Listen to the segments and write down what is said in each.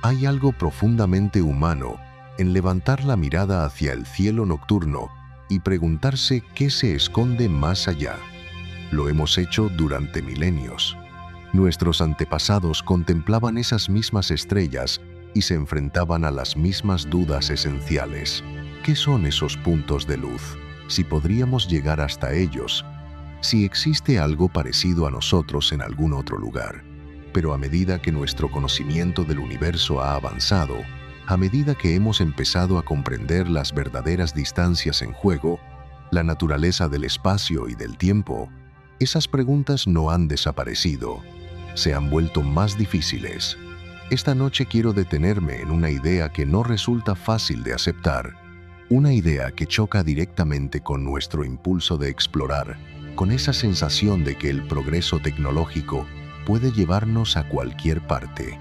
Hay algo profundamente humano en levantar la mirada hacia el cielo nocturno y preguntarse qué se esconde más allá. Lo hemos hecho durante milenios. Nuestros antepasados contemplaban esas mismas estrellas y se enfrentaban a las mismas dudas esenciales. ¿Qué son esos puntos de luz? Si podríamos llegar hasta ellos, si existe algo parecido a nosotros en algún otro lugar. Pero a medida que nuestro conocimiento del universo ha avanzado, a medida que hemos empezado a comprender las verdaderas distancias en juego, la naturaleza del espacio y del tiempo, esas preguntas no han desaparecido, se han vuelto más difíciles. Esta noche quiero detenerme en una idea que no resulta fácil de aceptar, una idea que choca directamente con nuestro impulso de explorar, con esa sensación de que el progreso tecnológico puede llevarnos a cualquier parte.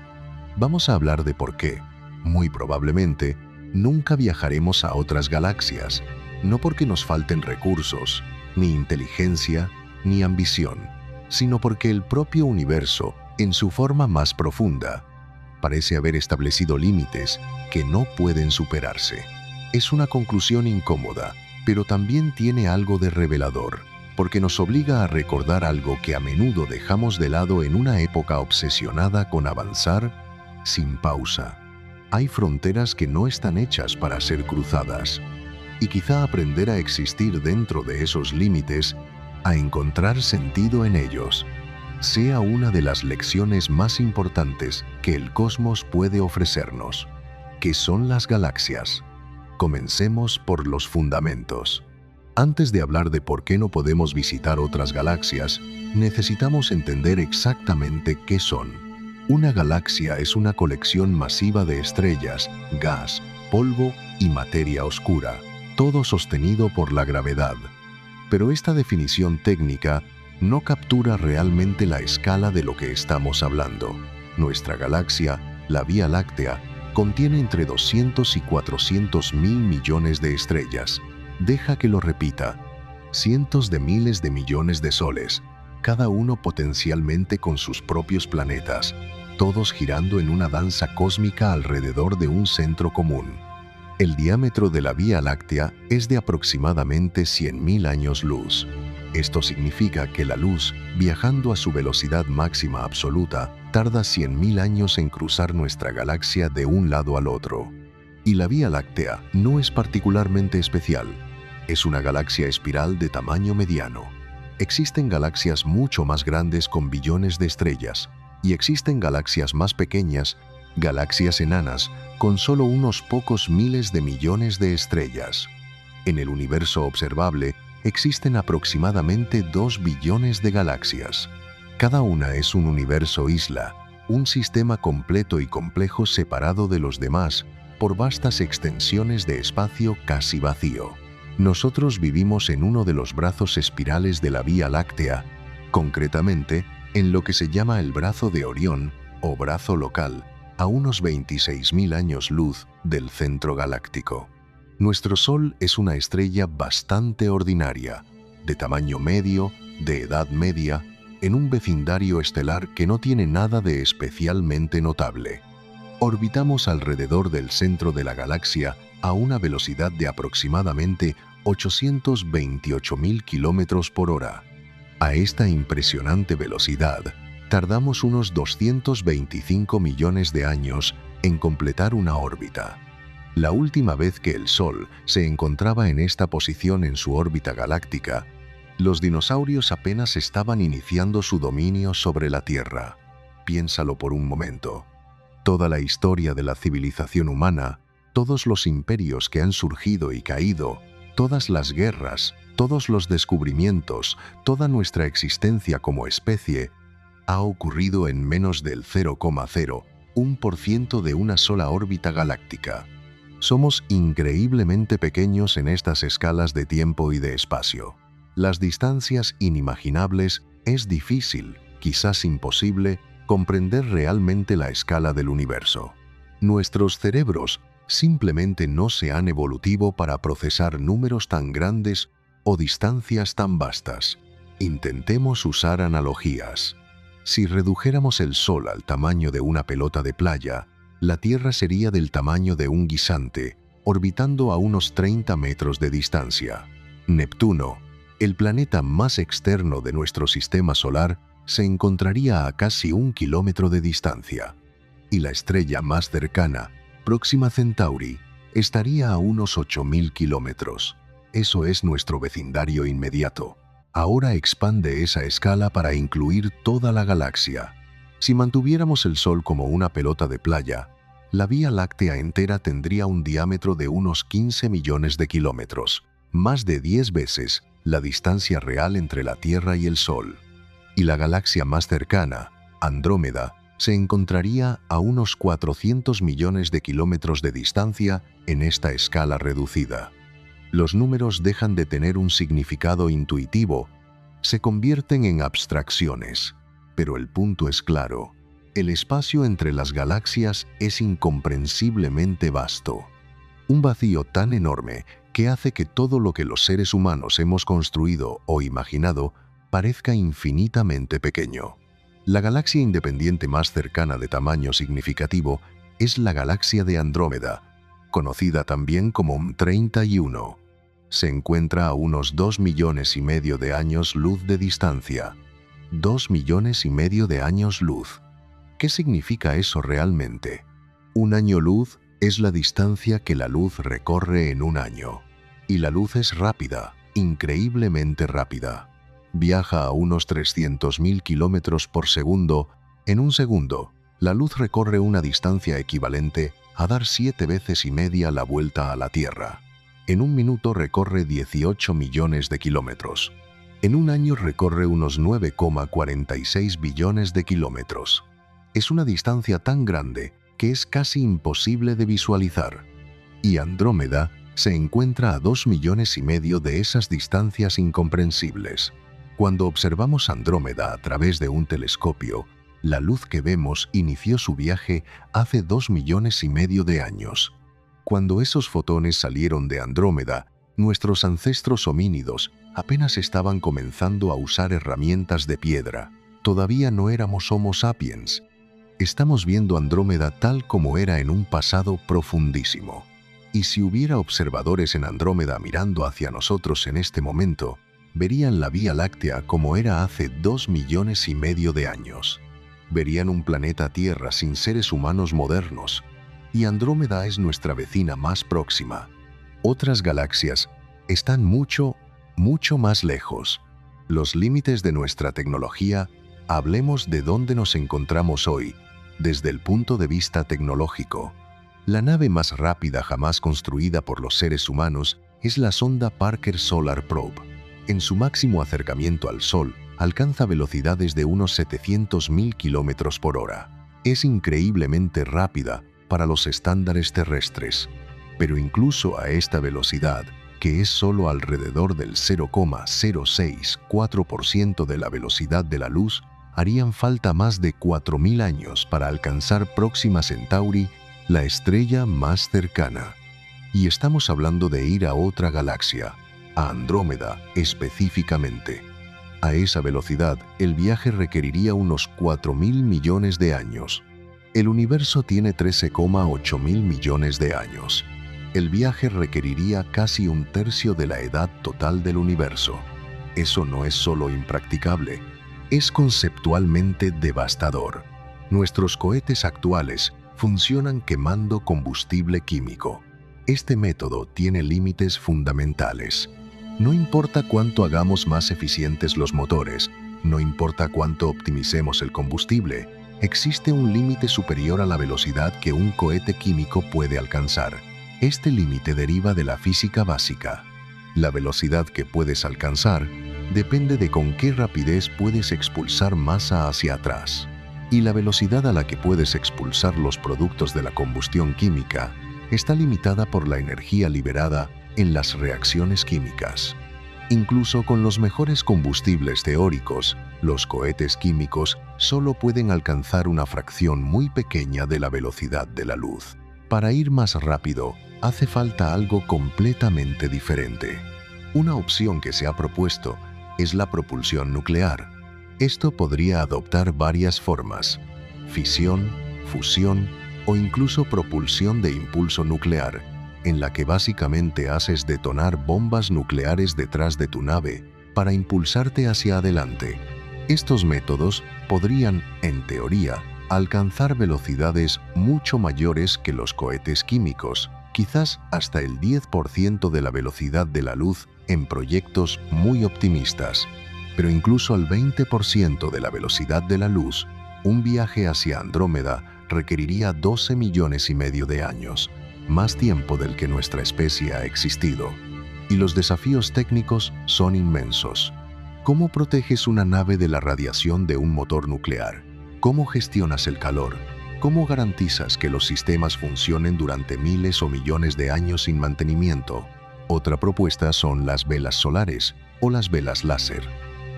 Vamos a hablar de por qué, muy probablemente, nunca viajaremos a otras galaxias, no porque nos falten recursos, ni inteligencia, ni ambición, sino porque el propio universo, en su forma más profunda, parece haber establecido límites que no pueden superarse. Es una conclusión incómoda, pero también tiene algo de revelador, porque nos obliga a recordar algo que a menudo dejamos de lado en una época obsesionada con avanzar sin pausa. Hay fronteras que no están hechas para ser cruzadas, y quizá aprender a existir dentro de esos límites, a encontrar sentido en ellos, sea una de las lecciones más importantes que el cosmos puede ofrecernos. ¿Qué son las galaxias? Comencemos por los fundamentos. Antes de hablar de por qué no podemos visitar otras galaxias, necesitamos entender exactamente qué son. Una galaxia es una colección masiva de estrellas, gas, polvo y materia oscura, todo sostenido por la gravedad. Pero esta definición técnica no captura realmente la escala de lo que estamos hablando. Nuestra galaxia, la Vía Láctea, contiene entre 200 y 400 mil millones de estrellas. Deja que lo repita. Cientos de miles de millones de soles, cada uno potencialmente con sus propios planetas, todos girando en una danza cósmica alrededor de un centro común. El diámetro de la Vía Láctea es de aproximadamente 100.000 años luz. Esto significa que la luz, viajando a su velocidad máxima absoluta, tarda 100.000 años en cruzar nuestra galaxia de un lado al otro. Y la Vía Láctea no es particularmente especial. Es una galaxia espiral de tamaño mediano. Existen galaxias mucho más grandes con billones de estrellas, y existen galaxias más pequeñas, galaxias enanas, con solo unos pocos miles de millones de estrellas. En el universo observable, existen aproximadamente 2 billones de galaxias. Cada una es un universo isla, un sistema completo y complejo separado de los demás por vastas extensiones de espacio casi vacío. Nosotros vivimos en uno de los brazos espirales de la Vía Láctea, concretamente en lo que se llama el brazo de Orión o brazo local, a unos 26.000 años luz del centro galáctico. Nuestro Sol es una estrella bastante ordinaria, de tamaño medio, de edad media, en un vecindario estelar que no tiene nada de especialmente notable. Orbitamos alrededor del centro de la galaxia a una velocidad de aproximadamente 828.000 kilómetros por hora. A esta impresionante velocidad, tardamos unos 225 millones de años en completar una órbita. La última vez que el Sol se encontraba en esta posición en su órbita galáctica, los dinosaurios apenas estaban iniciando su dominio sobre la Tierra. Piénsalo por un momento. Toda la historia de la civilización humana, todos los imperios que han surgido y caído, todas las guerras, todos los descubrimientos, toda nuestra existencia como especie, ha ocurrido en menos del 0,01% de una sola órbita galáctica. Somos increíblemente pequeños en estas escalas de tiempo y de espacio. Las distancias inimaginables es difícil, quizás imposible, comprender realmente la escala del universo. Nuestros cerebros simplemente no se han evolutivo para procesar números tan grandes o distancias tan vastas. Intentemos usar analogías. Si redujéramos el Sol al tamaño de una pelota de playa, la Tierra sería del tamaño de un guisante, orbitando a unos 30 metros de distancia. Neptuno, el planeta más externo de nuestro sistema solar, se encontraría a casi 1 kilómetro de distancia. Y la estrella más cercana, Próxima Centauri, estaría a unos 8.000 kilómetros. Eso es nuestro vecindario inmediato. Ahora expande esa escala para incluir toda la galaxia. Si mantuviéramos el Sol como una pelota de playa, la Vía Láctea entera tendría un diámetro de unos 15 millones de kilómetros, más de 10 veces la distancia real entre la Tierra y el Sol. Y la galaxia más cercana, Andrómeda, se encontraría a unos 400 millones de kilómetros de distancia en esta escala reducida. Los números dejan de tener un significado intuitivo, se convierten en abstracciones, pero el punto es claro. El espacio entre las galaxias es incomprensiblemente vasto. Un vacío tan enorme que hace que todo lo que los seres humanos hemos construido o imaginado parezca infinitamente pequeño. La galaxia independiente más cercana de tamaño significativo es la galaxia de Andrómeda, conocida también como 31. Se encuentra a unos 2,5 millones de años luz de distancia. 2,5 millones de años luz. ¿Qué significa eso realmente? Un año luz es la distancia que la luz recorre en un año. Y la luz es rápida, increíblemente rápida. Viaja a unos 300.000 kilómetros por segundo. En un segundo, la luz recorre una distancia equivalente a dar 7,5 veces la vuelta a la Tierra. En un minuto recorre 18 millones de kilómetros. En un año recorre unos 9,46 billones de kilómetros. Es una distancia tan grande que es casi imposible de visualizar. Y Andrómeda se encuentra a 2,5 millones de esas distancias incomprensibles. Cuando observamos Andrómeda a través de un telescopio, la luz que vemos inició su viaje hace 2,5 millones de años. Cuando esos fotones salieron de Andrómeda, nuestros ancestros homínidos apenas estaban comenzando a usar herramientas de piedra. Todavía no éramos Homo sapiens. Estamos viendo Andrómeda tal como era en un pasado profundísimo. Y si hubiera observadores en Andrómeda mirando hacia nosotros en este momento, verían la Vía Láctea como era hace 2,5 millones de años. Verían un planeta Tierra sin seres humanos modernos, y Andrómeda es nuestra vecina más próxima. Otras galaxias están mucho, mucho más lejos. Los límites de nuestra tecnología, hablemos de dónde nos encontramos hoy, desde el punto de vista tecnológico. La nave más rápida jamás construida por los seres humanos es la sonda Parker Solar Probe. En su máximo acercamiento al Sol, alcanza velocidades de unos 700.000 kilómetros por hora. Es increíblemente rápida para los estándares terrestres. Pero incluso a esta velocidad, que es solo alrededor del 0,064% de la velocidad de la luz, harían falta más de 4.000 años para alcanzar Próxima Centauri, la estrella más cercana. Y estamos hablando de ir a otra galaxia, a Andrómeda específicamente. A esa velocidad, el viaje requeriría unos 4.000 millones de años. El universo tiene 13,8 mil millones de años. El viaje requeriría casi un tercio de la edad total del universo. Eso no es solo impracticable, es conceptualmente devastador. Nuestros cohetes actuales funcionan quemando combustible químico. Este método tiene límites fundamentales. No importa cuánto hagamos más eficientes los motores, no importa cuánto optimicemos el combustible, existe un límite superior a la velocidad que un cohete químico puede alcanzar. Este límite deriva de la física básica. La velocidad que puedes alcanzar depende de con qué rapidez puedes expulsar masa hacia atrás. Y la velocidad a la que puedes expulsar los productos de la combustión química está limitada por la energía liberada en las reacciones químicas. Incluso con los mejores combustibles teóricos, los cohetes químicos solo pueden alcanzar una fracción muy pequeña de la velocidad de la luz. Para ir más rápido, hace falta algo completamente diferente. Una opción que se ha propuesto es la propulsión nuclear. Esto podría adoptar varias formas: fisión, fusión o incluso propulsión de impulso nuclear, en la que básicamente haces detonar bombas nucleares detrás de tu nave para impulsarte hacia adelante. Estos métodos podrían, en teoría, alcanzar velocidades mucho mayores que los cohetes químicos, quizás hasta el 10% de la velocidad de la luz en proyectos muy optimistas. Pero incluso al 20% de la velocidad de la luz, un viaje hacia Andrómeda requeriría 12 millones y medio de años, más tiempo del que nuestra especie ha existido. Y los desafíos técnicos son inmensos. ¿Cómo proteges una nave de la radiación de un motor nuclear? ¿Cómo gestionas el calor? ¿Cómo garantizas que los sistemas funcionen durante miles o millones de años sin mantenimiento? Otra propuesta son las velas solares o las velas láser.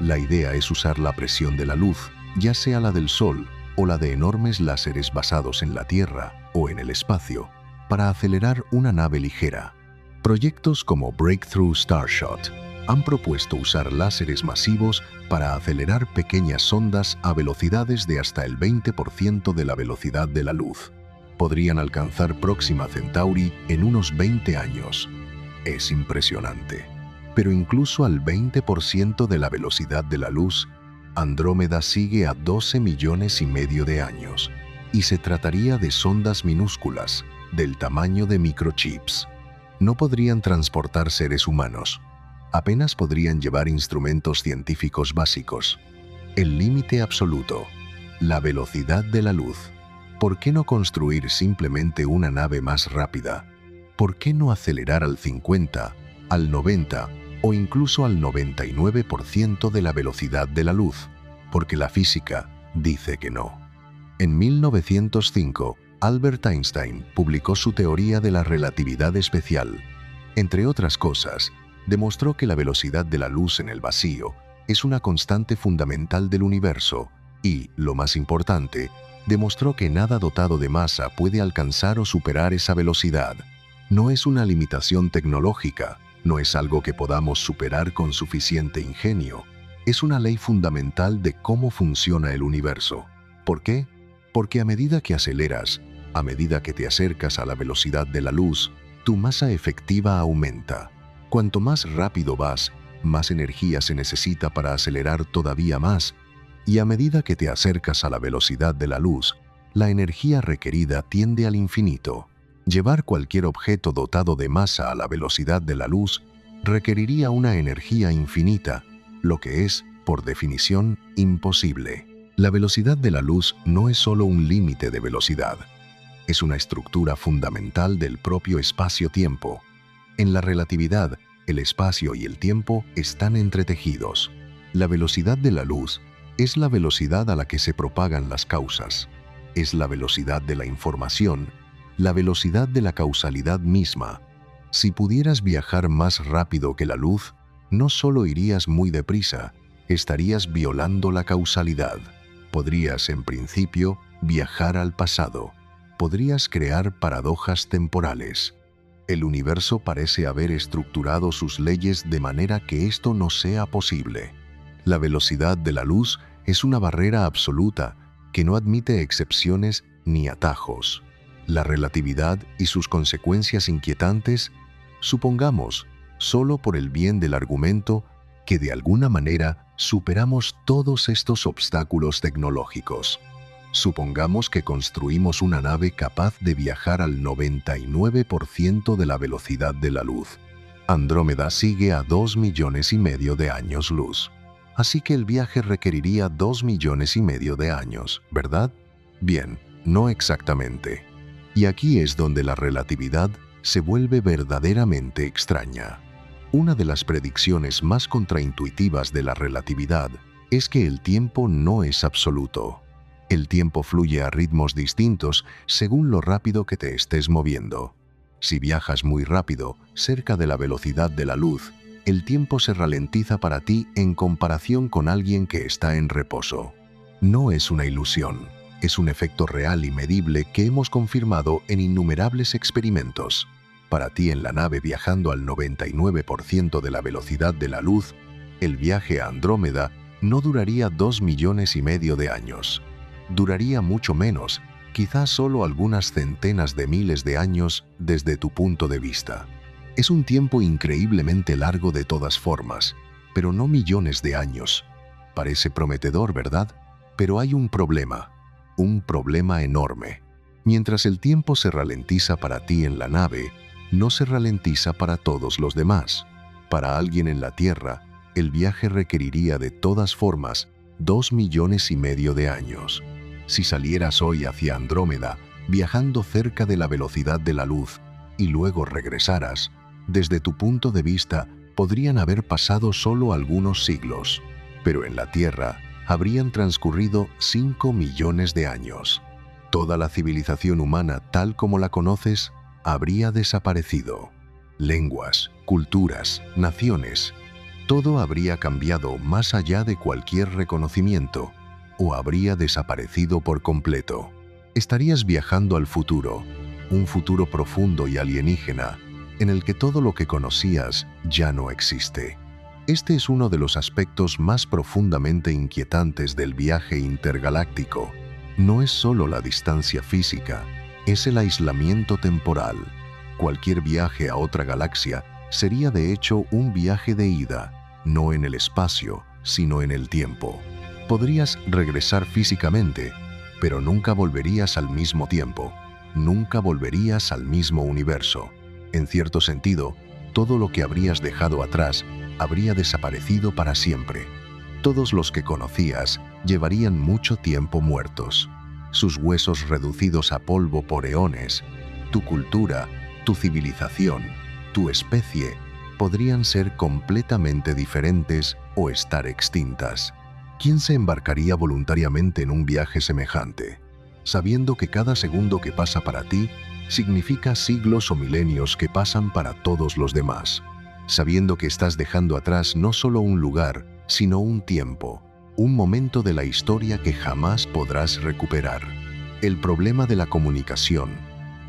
La idea es usar la presión de la luz, ya sea la del Sol o la de enormes láseres basados en la Tierra o en el espacio, para acelerar una nave ligera. Proyectos como Breakthrough Starshot han propuesto usar láseres masivos para acelerar pequeñas sondas a velocidades de hasta el 20% de la velocidad de la luz. Podrían alcanzar Próxima Centauri en unos 20 años. Es impresionante. Pero incluso al 20% de la velocidad de la luz, Andrómeda sigue a 12 millones y medio de años, y se trataría de sondas minúsculas, del tamaño de microchips. No podrían transportar seres humanos. Apenas podrían llevar instrumentos científicos básicos. El límite absoluto, la velocidad de la luz. ¿Por qué no construir simplemente una nave más rápida? ¿Por qué no acelerar al 50, al 90 o incluso al 99% de la velocidad de la luz? Porque la física dice que no. En 1905, Albert Einstein publicó su teoría de la relatividad especial. Entre otras cosas, demostró que la velocidad de la luz en el vacío es una constante fundamental del universo y, lo más importante, demostró que nada dotado de masa puede alcanzar o superar esa velocidad. No es una limitación tecnológica, no es algo que podamos superar con suficiente ingenio. Es una ley fundamental de cómo funciona el universo. ¿Por qué? Porque a medida que aceleras, a medida que te acercas a la velocidad de la luz, tu masa efectiva aumenta. Cuanto más rápido vas, más energía se necesita para acelerar todavía más, y a medida que te acercas a la velocidad de la luz, la energía requerida tiende al infinito. Llevar cualquier objeto dotado de masa a la velocidad de la luz requeriría una energía infinita, lo que es, por definición, imposible. La velocidad de la luz no es solo un límite de velocidad, es una estructura fundamental del propio espacio-tiempo. En la relatividad, el espacio y el tiempo están entretejidos. La velocidad de la luz es la velocidad a la que se propagan las causas. Es la velocidad de la información, la velocidad de la causalidad misma. Si pudieras viajar más rápido que la luz, no solo irías muy deprisa, estarías violando la causalidad. Podrías, en principio, viajar al pasado. Podrías crear paradojas temporales. El universo parece haber estructurado sus leyes de manera que esto no sea posible. La velocidad de la luz es una barrera absoluta que no admite excepciones ni atajos. La relatividad y sus consecuencias inquietantes, supongamos, solo por el bien del argumento, que de alguna manera superamos todos estos obstáculos tecnológicos. Supongamos que construimos una nave capaz de viajar al 99% de la velocidad de la luz. Andrómeda sigue a 2 millones y medio de años luz. Así que el viaje requeriría 2 millones y medio de años, ¿verdad? Bien, no exactamente. Y aquí es donde la relatividad se vuelve verdaderamente extraña. Una de las predicciones más contraintuitivas de la relatividad es que el tiempo no es absoluto. El tiempo fluye a ritmos distintos según lo rápido que te estés moviendo. Si viajas muy rápido, cerca de la velocidad de la luz, el tiempo se ralentiza para ti en comparación con alguien que está en reposo. No es una ilusión, es un efecto real y medible que hemos confirmado en innumerables experimentos. Para ti en la nave viajando al 99% de la velocidad de la luz, el viaje a Andrómeda no duraría 2 millones y medio de años. Duraría mucho menos, quizás solo algunas centenas de miles de años desde tu punto de vista. Es un tiempo increíblemente largo de todas formas, pero no millones de años. Parece prometedor, ¿verdad? Pero hay un problema enorme. Mientras el tiempo se ralentiza para ti en la nave, no se ralentiza para todos los demás. Para alguien en la Tierra, el viaje requeriría de todas formas 2,5 millones de años. Si salieras hoy hacia Andrómeda, viajando cerca de la velocidad de la luz, y luego regresaras, desde tu punto de vista, podrían haber pasado solo algunos siglos, pero en la Tierra habrían transcurrido 5 millones de años. Toda la civilización humana tal como la conoces habría desaparecido. Lenguas, culturas, naciones, todo habría cambiado más allá de cualquier reconocimiento, o habría desaparecido por completo. Estarías viajando al futuro, un futuro profundo y alienígena, en el que todo lo que conocías ya no existe. Este es uno de los aspectos más profundamente inquietantes del viaje intergaláctico. No es solo la distancia física, es el aislamiento temporal. Cualquier viaje a otra galaxia sería de hecho un viaje de ida, no en el espacio, sino en el tiempo. Podrías regresar físicamente, pero nunca volverías al mismo tiempo, nunca volverías al mismo universo. En cierto sentido, todo lo que habrías dejado atrás habría desaparecido para siempre. Todos los que conocías llevarían mucho tiempo muertos, sus huesos reducidos a polvo por eones. Tu cultura, tu civilización, tu especie podrían ser completamente diferentes o estar extintas. ¿Quién se embarcaría voluntariamente en un viaje semejante, sabiendo que cada segundo que pasa para ti significa siglos o milenios que pasan para todos los demás? Sabiendo que estás dejando atrás no solo un lugar, sino un tiempo, un momento de la historia que jamás podrás recuperar. El problema de la comunicación.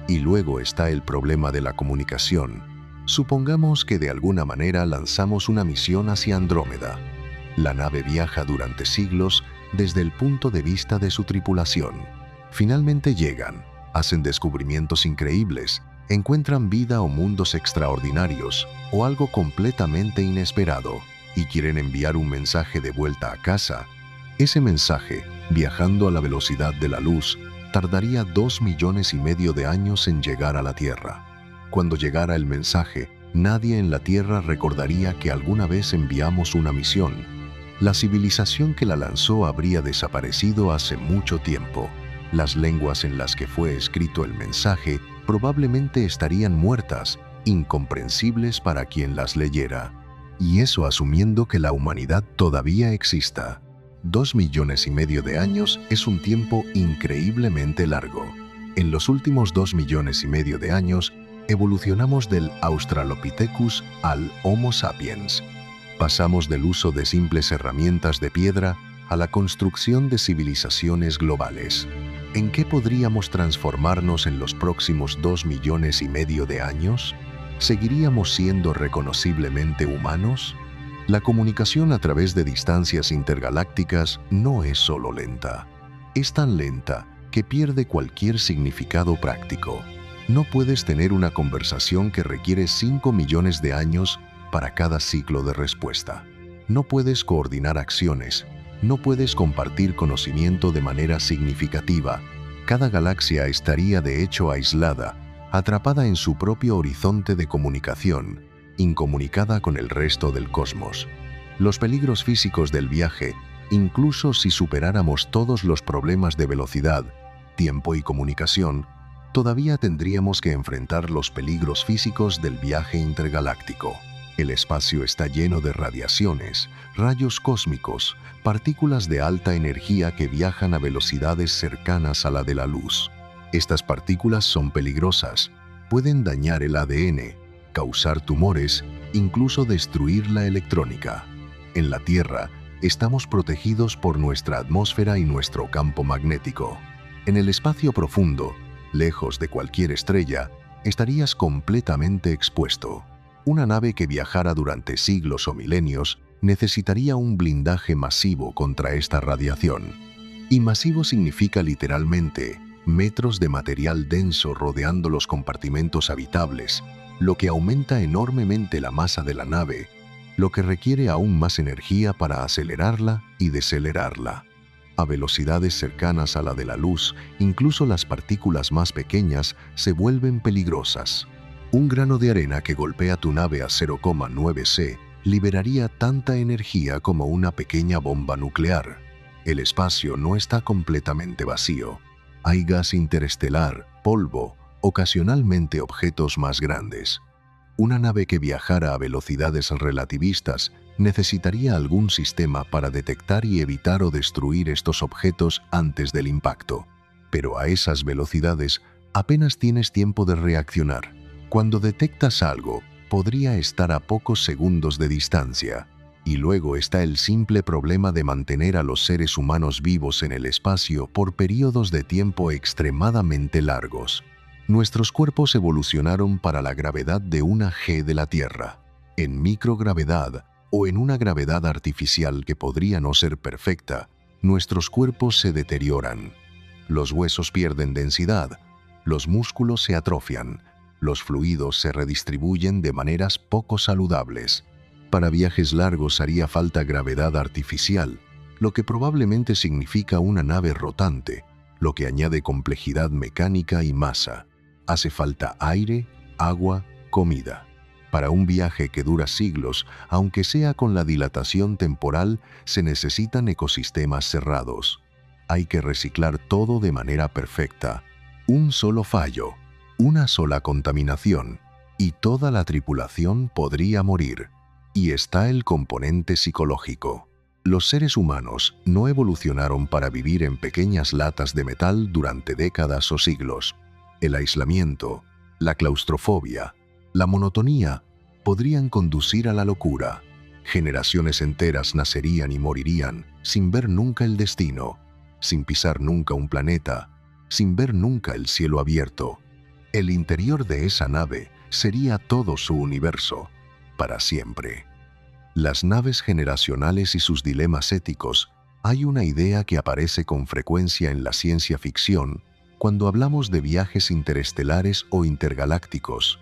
Y luego está el problema de la comunicación. Supongamos que de alguna manera lanzamos una misión hacia Andrómeda. La nave viaja durante siglos desde el punto de vista de su tripulación. Finalmente llegan, hacen descubrimientos increíbles, encuentran vida o mundos extraordinarios o algo completamente inesperado y quieren enviar un mensaje de vuelta a casa. Ese mensaje, viajando a la velocidad de la luz, tardaría 2,5 millones de años en llegar a la Tierra. Cuando llegara el mensaje, nadie en la Tierra recordaría que alguna vez enviamos una misión. La civilización que la lanzó habría desaparecido hace mucho tiempo. Las lenguas en las que fue escrito el mensaje probablemente estarían muertas, incomprensibles para quien las leyera. Y eso asumiendo que la humanidad todavía exista. 2,5 millones de años es un tiempo increíblemente largo. En los últimos 2,5 millones de años, evolucionamos del Australopithecus al Homo sapiens. Pasamos del uso de simples herramientas de piedra a la construcción de civilizaciones globales. ¿En qué podríamos transformarnos en los próximos 2,5 millones de años? ¿Seguiríamos siendo reconociblemente humanos? La comunicación a través de distancias intergalácticas no es solo lenta. Es tan lenta que pierde cualquier significado práctico. No puedes tener una conversación que requiere 5 millones de años para cada ciclo de respuesta. No puedes coordinar acciones. No puedes compartir conocimiento de manera significativa. Cada galaxia estaría de hecho aislada, atrapada en su propio horizonte de comunicación, incomunicada con el resto del cosmos. Los peligros físicos del viaje, incluso si superáramos todos los problemas de velocidad, tiempo y comunicación, todavía tendríamos que enfrentar los peligros físicos del viaje intergaláctico. El espacio está lleno de radiaciones, rayos cósmicos, partículas de alta energía que viajan a velocidades cercanas a la de la luz. Estas partículas son peligrosas, pueden dañar el ADN, causar tumores, incluso destruir la electrónica. En la Tierra, estamos protegidos por nuestra atmósfera y nuestro campo magnético. En el espacio profundo, lejos de cualquier estrella, estarías completamente expuesto. Una nave que viajara durante siglos o milenios necesitaría un blindaje masivo contra esta radiación. Y masivo significa literalmente metros de material denso rodeando los compartimentos habitables, lo que aumenta enormemente la masa de la nave, lo que requiere aún más energía para acelerarla y decelerarla. A velocidades cercanas a la de la luz, incluso las partículas más pequeñas se vuelven peligrosas. Un grano de arena que golpea tu nave a 0,9 C liberaría tanta energía como una pequeña bomba nuclear. El espacio no está completamente vacío. Hay gas interestelar, polvo, ocasionalmente objetos más grandes. Una nave que viajara a velocidades relativistas necesitaría algún sistema para detectar y evitar o destruir estos objetos antes del impacto. Pero a esas velocidades apenas tienes tiempo de reaccionar. Cuando detectas algo, podría estar a pocos segundos de distancia. Y luego está el simple problema de mantener a los seres humanos vivos en el espacio por periodos de tiempo extremadamente largos. Nuestros cuerpos evolucionaron para la gravedad de una G de la Tierra. En microgravedad o en una gravedad artificial que podría no ser perfecta, nuestros cuerpos se deterioran. Los huesos pierden densidad, los músculos se atrofian, los fluidos se redistribuyen de maneras poco saludables. Para viajes largos haría falta gravedad artificial, lo que probablemente significa una nave rotante, lo que añade complejidad mecánica y masa. Hace falta aire, agua, comida. Para un viaje que dura siglos, aunque sea con la dilatación temporal, se necesitan ecosistemas cerrados. Hay que reciclar todo de manera perfecta. Un solo fallo, una sola contaminación, y toda la tripulación podría morir. Y está el componente psicológico. Los seres humanos no evolucionaron para vivir en pequeñas latas de metal durante décadas o siglos. El aislamiento, la claustrofobia, la monotonía podrían conducir a la locura. Generaciones enteras nacerían y morirían sin ver nunca el destino, sin pisar nunca un planeta, sin ver nunca el cielo abierto. El interior de esa nave sería todo su universo, para siempre. Las naves generacionales y sus dilemas éticos. Hay una idea que aparece con frecuencia en la ciencia ficción cuando hablamos de viajes interestelares o intergalácticos.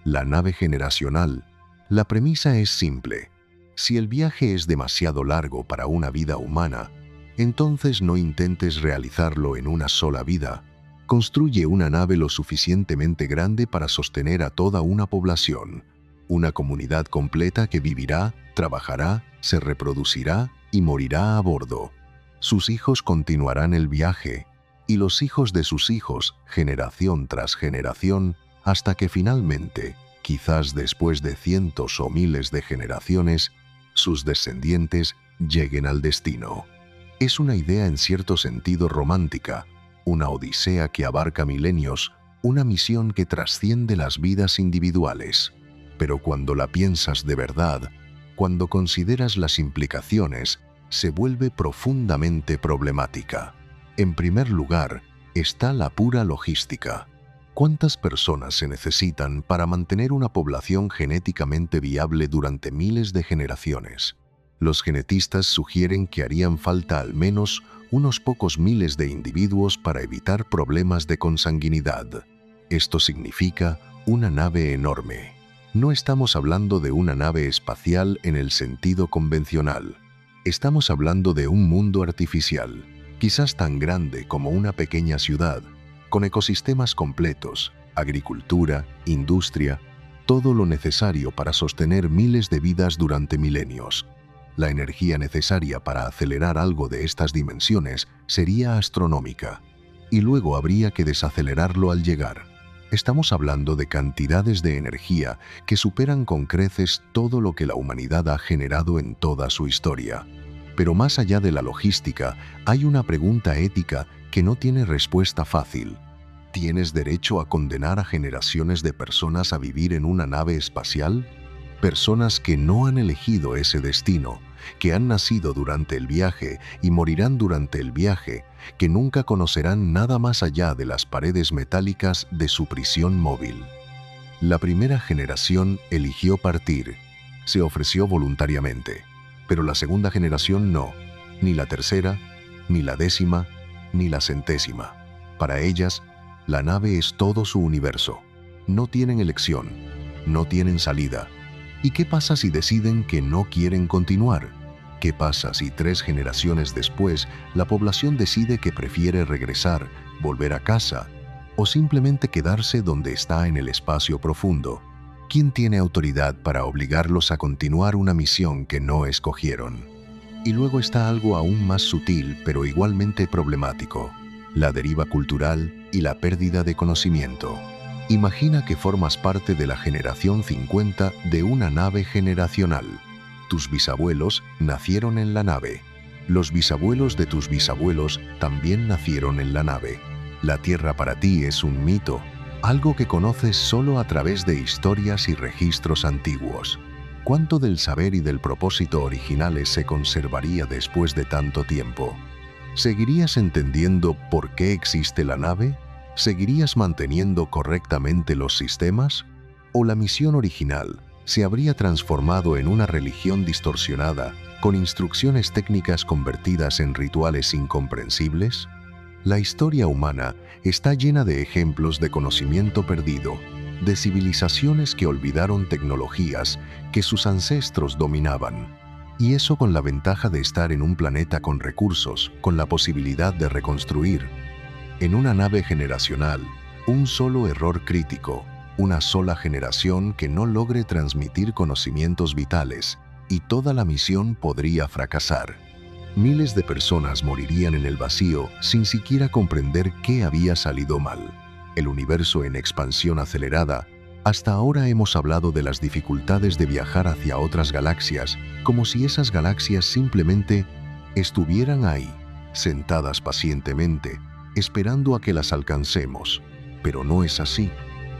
La nave generacional. La premisa es simple. Si el viaje es demasiado largo para una vida humana, entonces no intentes realizarlo en una sola vida. Construye una nave lo suficientemente grande para sostener a toda una población, una comunidad completa que vivirá, trabajará, se reproducirá y morirá a bordo. Sus hijos continuarán el viaje, y los hijos de sus hijos, generación tras generación, hasta que finalmente, quizás después de cientos o miles de generaciones, sus descendientes lleguen al destino. Es una idea en cierto sentido romántica, una odisea que abarca milenios, una misión que trasciende las vidas individuales. Pero cuando la piensas de verdad, cuando consideras las implicaciones, se vuelve profundamente problemática. En primer lugar, está la pura logística. ¿Cuántas personas se necesitan para mantener una población genéticamente viable durante miles de generaciones? Los genetistas sugieren que harían falta al menos unos pocos miles de individuos para evitar problemas de consanguinidad. Esto significa una nave enorme. No estamos hablando de una nave espacial en el sentido convencional. Estamos hablando de un mundo artificial, quizás tan grande como una pequeña ciudad, con ecosistemas completos, agricultura, industria, todo lo necesario para sostener miles de vidas durante milenios. La energía necesaria para acelerar algo de estas dimensiones sería astronómica, y luego habría que desacelerarlo al llegar. Estamos hablando de cantidades de energía que superan con creces todo lo que la humanidad ha generado en toda su historia. Pero más allá de la logística, hay una pregunta ética que no tiene respuesta fácil. ¿Tienes derecho a condenar a generaciones de personas a vivir en una nave espacial? Personas que no han elegido ese destino, que han nacido durante el viaje y morirán durante el viaje, que nunca conocerán nada más allá de las paredes metálicas de su prisión móvil. La primera generación eligió partir, se ofreció voluntariamente, pero la segunda generación no, ni la tercera, ni la 10ª, ni la 100ª. Para ellas, la nave es todo su universo. No tienen elección, no tienen salida. ¿Y qué pasa si deciden que no quieren continuar? ¿Qué pasa si 3 generaciones después la población decide que prefiere regresar, volver a casa o simplemente quedarse donde está en el espacio profundo? ¿Quién tiene autoridad para obligarlos a continuar una misión que no escogieron? Y luego está algo aún más sutil pero igualmente problemático: la deriva cultural y la pérdida de conocimiento. Imagina que formas parte de la generación 50 de una nave generacional. Tus bisabuelos nacieron en la nave. Los bisabuelos de tus bisabuelos también nacieron en la nave. La Tierra para ti es un mito, algo que conoces solo a través de historias y registros antiguos. ¿Cuánto del saber y del propósito originales se conservaría después de tanto tiempo? ¿Seguirías entendiendo por qué existe la nave? ¿Seguirías manteniendo correctamente los sistemas? ¿O la misión original se habría transformado en una religión distorsionada, con instrucciones técnicas convertidas en rituales incomprensibles? La historia humana está llena de ejemplos de conocimiento perdido, de civilizaciones que olvidaron tecnologías que sus ancestros dominaban. Y eso con la ventaja de estar en un planeta con recursos, con la posibilidad de reconstruir. En una nave generacional, un solo error crítico, una sola generación que no logre transmitir conocimientos vitales, y toda la misión podría fracasar. Miles de personas morirían en el vacío sin siquiera comprender qué había salido mal. El universo en expansión acelerada. Hasta ahora hemos hablado de las dificultades de viajar hacia otras galaxias, como si esas galaxias simplemente estuvieran ahí, sentadas pacientemente, esperando a que las alcancemos. Pero no es así.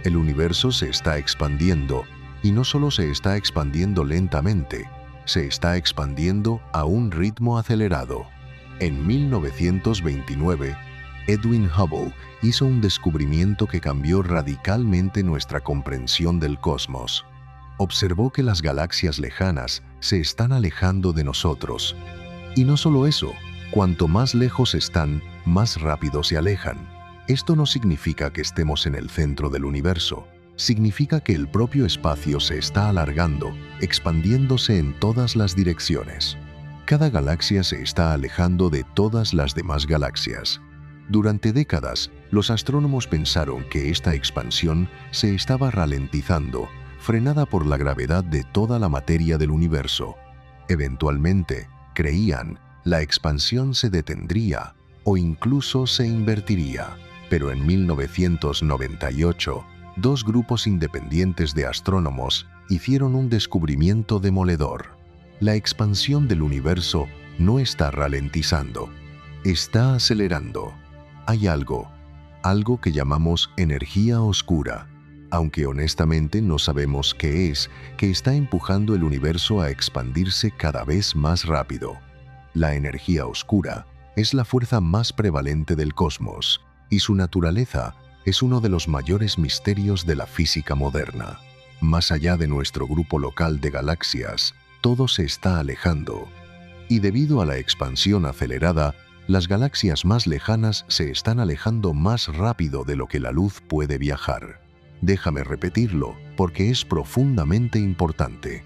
El universo se está expandiendo, y no solo se está expandiendo lentamente, se está expandiendo a un ritmo acelerado. En 1929, Edwin Hubble hizo un descubrimiento que cambió radicalmente nuestra comprensión del cosmos. Observó que las galaxias lejanas se están alejando de nosotros. Y no solo eso, cuanto más lejos están, más rápido se alejan. Esto no significa que estemos en el centro del universo. Significa que el propio espacio se está alargando, expandiéndose en todas las direcciones. Cada galaxia se está alejando de todas las demás galaxias. Durante décadas, los astrónomos pensaron que esta expansión se estaba ralentizando, frenada por la gravedad de toda la materia del universo. Eventualmente, creían, la expansión se detendría o incluso se invertiría. Pero en 1998, 2 grupos independientes de astrónomos hicieron un descubrimiento demoledor. La expansión del universo no está ralentizando, está acelerando. Hay algo que llamamos energía oscura, aunque honestamente no sabemos qué es, que está empujando el universo a expandirse cada vez más rápido. La energía oscura es la fuerza más prevalente del cosmos, y su naturaleza es uno de los mayores misterios de la física moderna. Más allá de nuestro grupo local de galaxias, todo se está alejando, y debido a la expansión acelerada, las galaxias más lejanas se están alejando más rápido de lo que la luz puede viajar. Déjame repetirlo, porque es profundamente importante.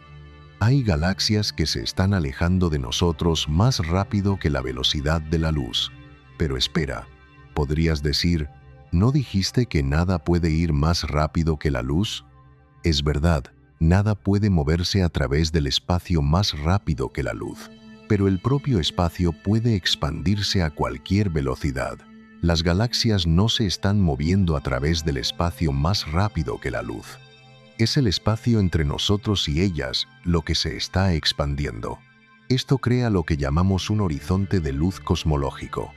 Hay galaxias que se están alejando de nosotros más rápido que la velocidad de la luz. Pero espera, ¿podrías decir, ¿no dijiste que nada puede ir más rápido que la luz? Es verdad, nada puede moverse a través del espacio más rápido que la luz. Pero el propio espacio puede expandirse a cualquier velocidad. Las galaxias no se están moviendo a través del espacio más rápido que la luz. Es el espacio entre nosotros y ellas lo que se está expandiendo. Esto crea lo que llamamos un horizonte de luz cosmológico.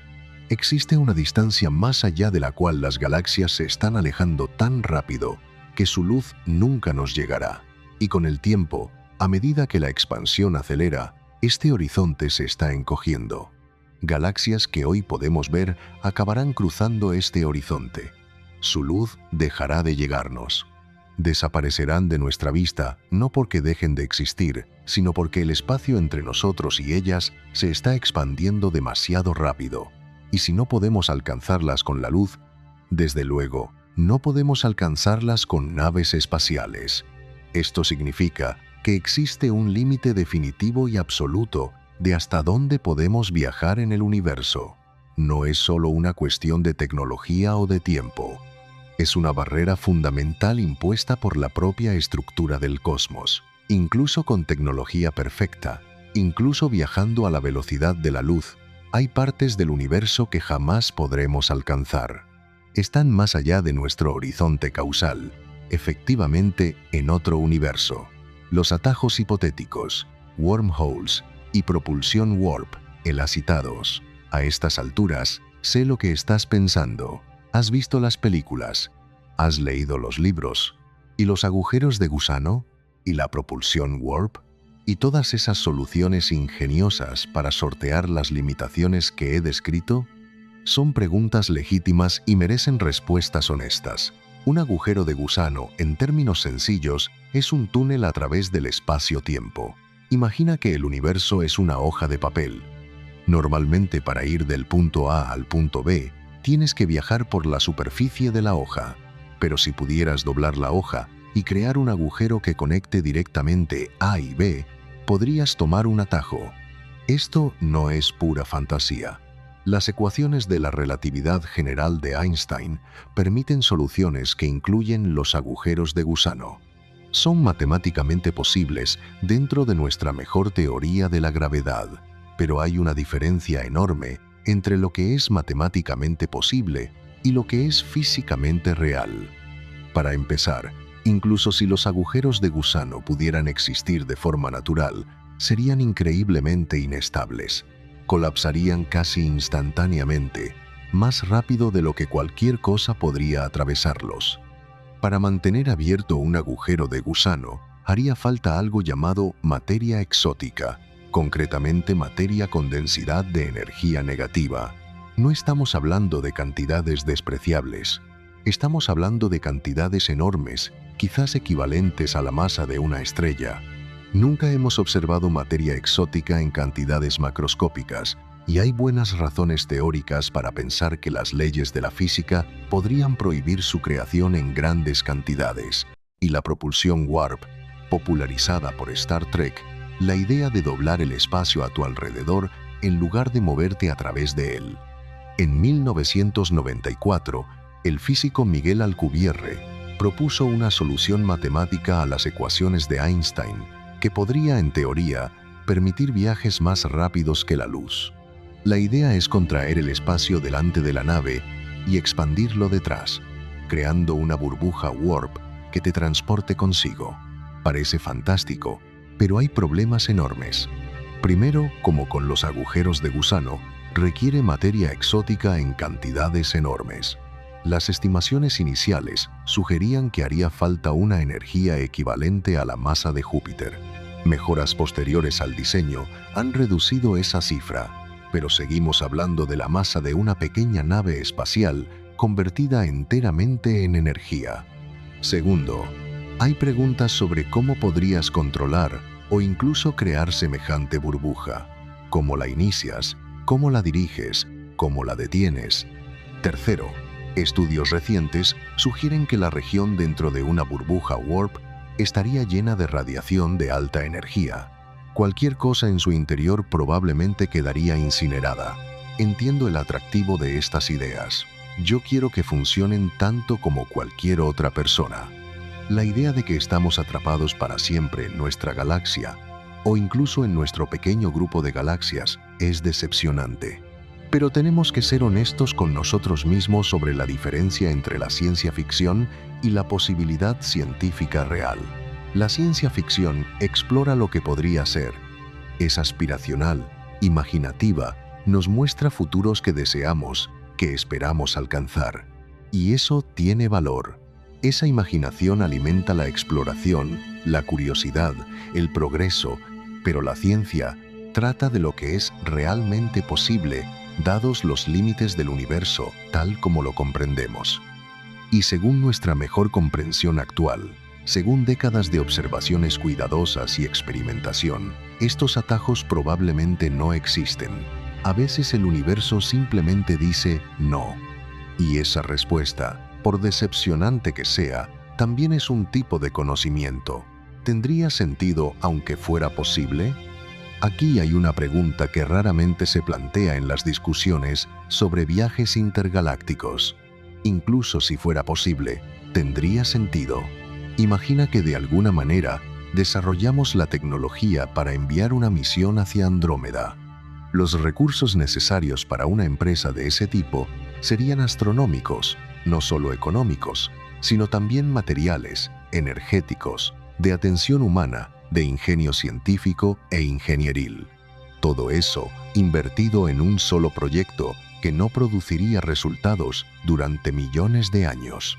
Existe una distancia más allá de la cual las galaxias se están alejando tan rápido que su luz nunca nos llegará. Y con el tiempo, a medida que la expansión acelera, este horizonte se está encogiendo. Galaxias que hoy podemos ver acabarán cruzando este horizonte. Su luz dejará de llegarnos. Desaparecerán de nuestra vista, no porque dejen de existir, sino porque el espacio entre nosotros y ellas se está expandiendo demasiado rápido. Y si no podemos alcanzarlas con la luz, Desde luego, no podemos alcanzarlas con naves espaciales. Esto significa que existe un límite definitivo y absoluto de hasta dónde podemos viajar en el universo. No es solo una cuestión de tecnología o de tiempo. Es una barrera fundamental impuesta por la propia estructura del cosmos. Incluso con tecnología perfecta, incluso viajando a la velocidad de la luz, hay partes del universo que jamás podremos alcanzar. Están más allá de nuestro horizonte causal, efectivamente en otro universo. Los atajos hipotéticos, wormholes y propulsión warp, citados. A estas alturas, sé lo que estás pensando. ¿Has visto las películas? ¿Has leído los libros? ¿Y los agujeros de gusano? ¿Y la propulsión warp? ¿Y todas esas soluciones ingeniosas para sortear las limitaciones que he descrito? Son preguntas legítimas y merecen respuestas honestas. Un agujero de gusano, en términos sencillos, es un túnel a través del espacio-tiempo. Imagina que el universo es una hoja de papel. Normalmente, para ir del punto A al punto B, tienes que viajar por la superficie de la hoja. Pero si pudieras doblar la hoja y crear un agujero que conecte directamente A y B, podrías tomar un atajo. Esto no es pura fantasía. Las ecuaciones de la relatividad general de Einstein permiten soluciones que incluyen los agujeros de gusano. Son matemáticamente posibles dentro de nuestra mejor teoría de la gravedad, pero hay una diferencia enorme entre lo que es matemáticamente posible y lo que es físicamente real. Para empezar, incluso si los agujeros de gusano pudieran existir de forma natural, serían increíblemente inestables. Colapsarían casi instantáneamente, más rápido de lo que cualquier cosa podría atravesarlos. Para mantener abierto un agujero de gusano, haría falta algo llamado materia exótica, concretamente materia con densidad de energía negativa. No estamos hablando de cantidades despreciables. Estamos hablando de cantidades enormes, quizás equivalentes a la masa de una estrella. Nunca hemos observado materia exótica en cantidades macroscópicas, y hay buenas razones teóricas para pensar que las leyes de la física podrían prohibir su creación en grandes cantidades. Y la propulsión warp, popularizada por Star Trek, la idea de doblar el espacio a tu alrededor en lugar de moverte a través de él. En 1994, el físico Miguel Alcubierre propuso una solución matemática a las ecuaciones de Einstein que podría, en teoría, permitir viajes más rápidos que la luz. La idea es contraer el espacio delante de la nave y expandirlo detrás, creando una burbuja warp que te transporte consigo. Parece fantástico, pero hay problemas enormes. Primero, como con los agujeros de gusano, requiere materia exótica en cantidades enormes. Las estimaciones iniciales sugerían que haría falta una energía equivalente a la masa de Júpiter. Mejoras posteriores al diseño han reducido esa cifra, pero seguimos hablando de la masa de una pequeña nave espacial convertida enteramente en energía. Segundo, hay preguntas sobre cómo podrías controlar o incluso crear semejante burbuja. ¿Cómo la inicias? ¿Cómo la diriges? ¿Cómo la detienes? Tercero, estudios recientes sugieren que la región dentro de una burbuja warp estaría llena de radiación de alta energía. Cualquier cosa en su interior probablemente quedaría incinerada. Entiendo el atractivo de estas ideas. Yo quiero que funcionen tanto como cualquier otra persona. La idea de que estamos atrapados para siempre en nuestra galaxia, o incluso en nuestro pequeño grupo de galaxias, es decepcionante. Pero tenemos que ser honestos con nosotros mismos sobre la diferencia entre la ciencia ficción y la posibilidad científica real. La ciencia ficción explora lo que podría ser. Es aspiracional, imaginativa, nos muestra futuros que deseamos, que esperamos alcanzar. Y eso tiene valor. Esa imaginación alimenta la exploración, la curiosidad, el progreso, pero la ciencia trata de lo que es realmente posible, dados los límites del universo tal como lo comprendemos. Y según nuestra mejor comprensión actual, según décadas de observaciones cuidadosas y experimentación, estos atajos probablemente no existen. A veces el universo simplemente dice no. Y esa respuesta, por decepcionante que sea, también es un tipo de conocimiento. ¿Tendría sentido aunque fuera posible? Aquí hay una pregunta que raramente se plantea en las discusiones sobre viajes intergalácticos. Incluso si fuera posible, ¿tendría sentido? Imagina que de alguna manera desarrollamos la tecnología para enviar una misión hacia Andrómeda. Los recursos necesarios para una empresa de ese tipo serían astronómicos, no solo económicos, sino también materiales, energéticos, de atención humana, de ingenio científico e ingenieril. Todo eso invertido en un solo proyecto que no produciría resultados durante millones de años.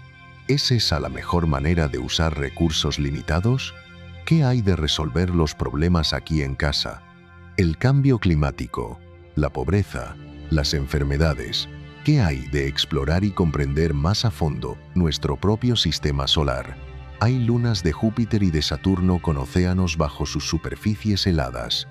¿Es esa la mejor manera de usar recursos limitados? ¿Qué hay de resolver los problemas aquí en casa? El cambio climático, la pobreza, las enfermedades. ¿Qué hay de explorar y comprender más a fondo nuestro propio sistema solar? Hay lunas de Júpiter y de Saturno con océanos bajo sus superficies heladas.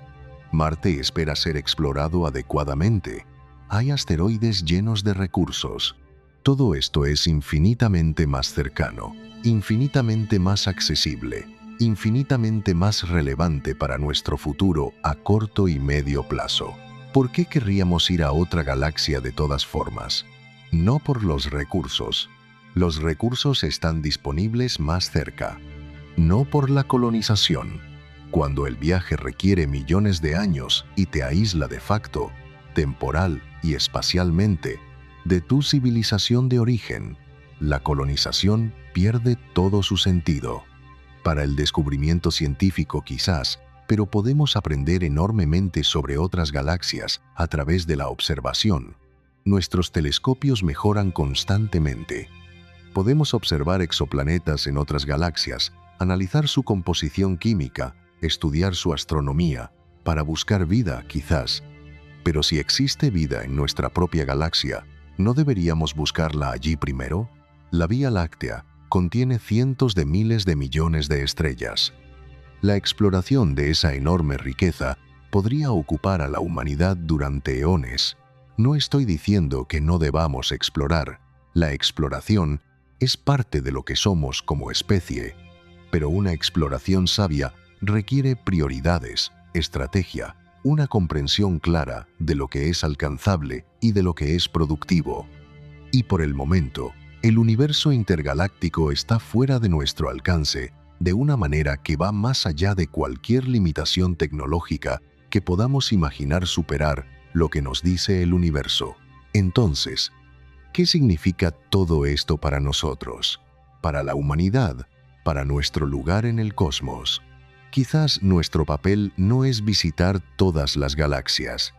Marte espera ser explorado adecuadamente. Hay asteroides llenos de recursos. Todo esto es infinitamente más cercano, infinitamente más accesible, infinitamente más relevante para nuestro futuro a corto y medio plazo. ¿Por qué querríamos ir a otra galaxia de todas formas? No por los recursos. Los recursos están disponibles más cerca. No por la colonización. Cuando el viaje requiere millones de años y te aísla de facto, temporal y espacialmente, de tu civilización de origen, la colonización pierde todo su sentido. Para el descubrimiento científico quizás, pero podemos aprender enormemente sobre otras galaxias a través de la observación. Nuestros telescopios mejoran constantemente. Podemos observar exoplanetas en otras galaxias, analizar su composición química, estudiar su astronomía, para buscar vida, quizás. Pero si existe vida en nuestra propia galaxia, ¿no deberíamos buscarla allí primero? La Vía Láctea contiene cientos de miles de millones de estrellas. La exploración de esa enorme riqueza podría ocupar a la humanidad durante eones. No estoy diciendo que no debamos explorar. La exploración es parte de lo que somos como especie, pero una exploración sabia requiere prioridades, estrategia, una comprensión clara de lo que es alcanzable y de lo que es productivo. Y por el momento, el universo intergaláctico está fuera de nuestro alcance de una manera que va más allá de cualquier limitación tecnológica que podamos imaginar superar lo que nos dice el universo. Entonces, ¿qué significa todo esto para nosotros? Para la humanidad, para nuestro lugar en el cosmos. Quizás nuestro papel no es visitar todas las galaxias.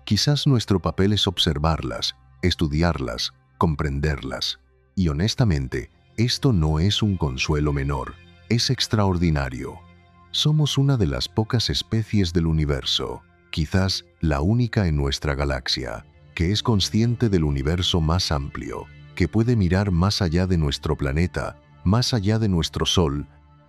Quizás nuestro papel es observarlas, estudiarlas, comprenderlas. Y honestamente, esto no es un consuelo menor, es extraordinario. Somos una de las pocas especies del universo, quizás la única en nuestra galaxia, que es consciente del universo más amplio, que puede mirar más allá de nuestro planeta, más allá de nuestro Sol,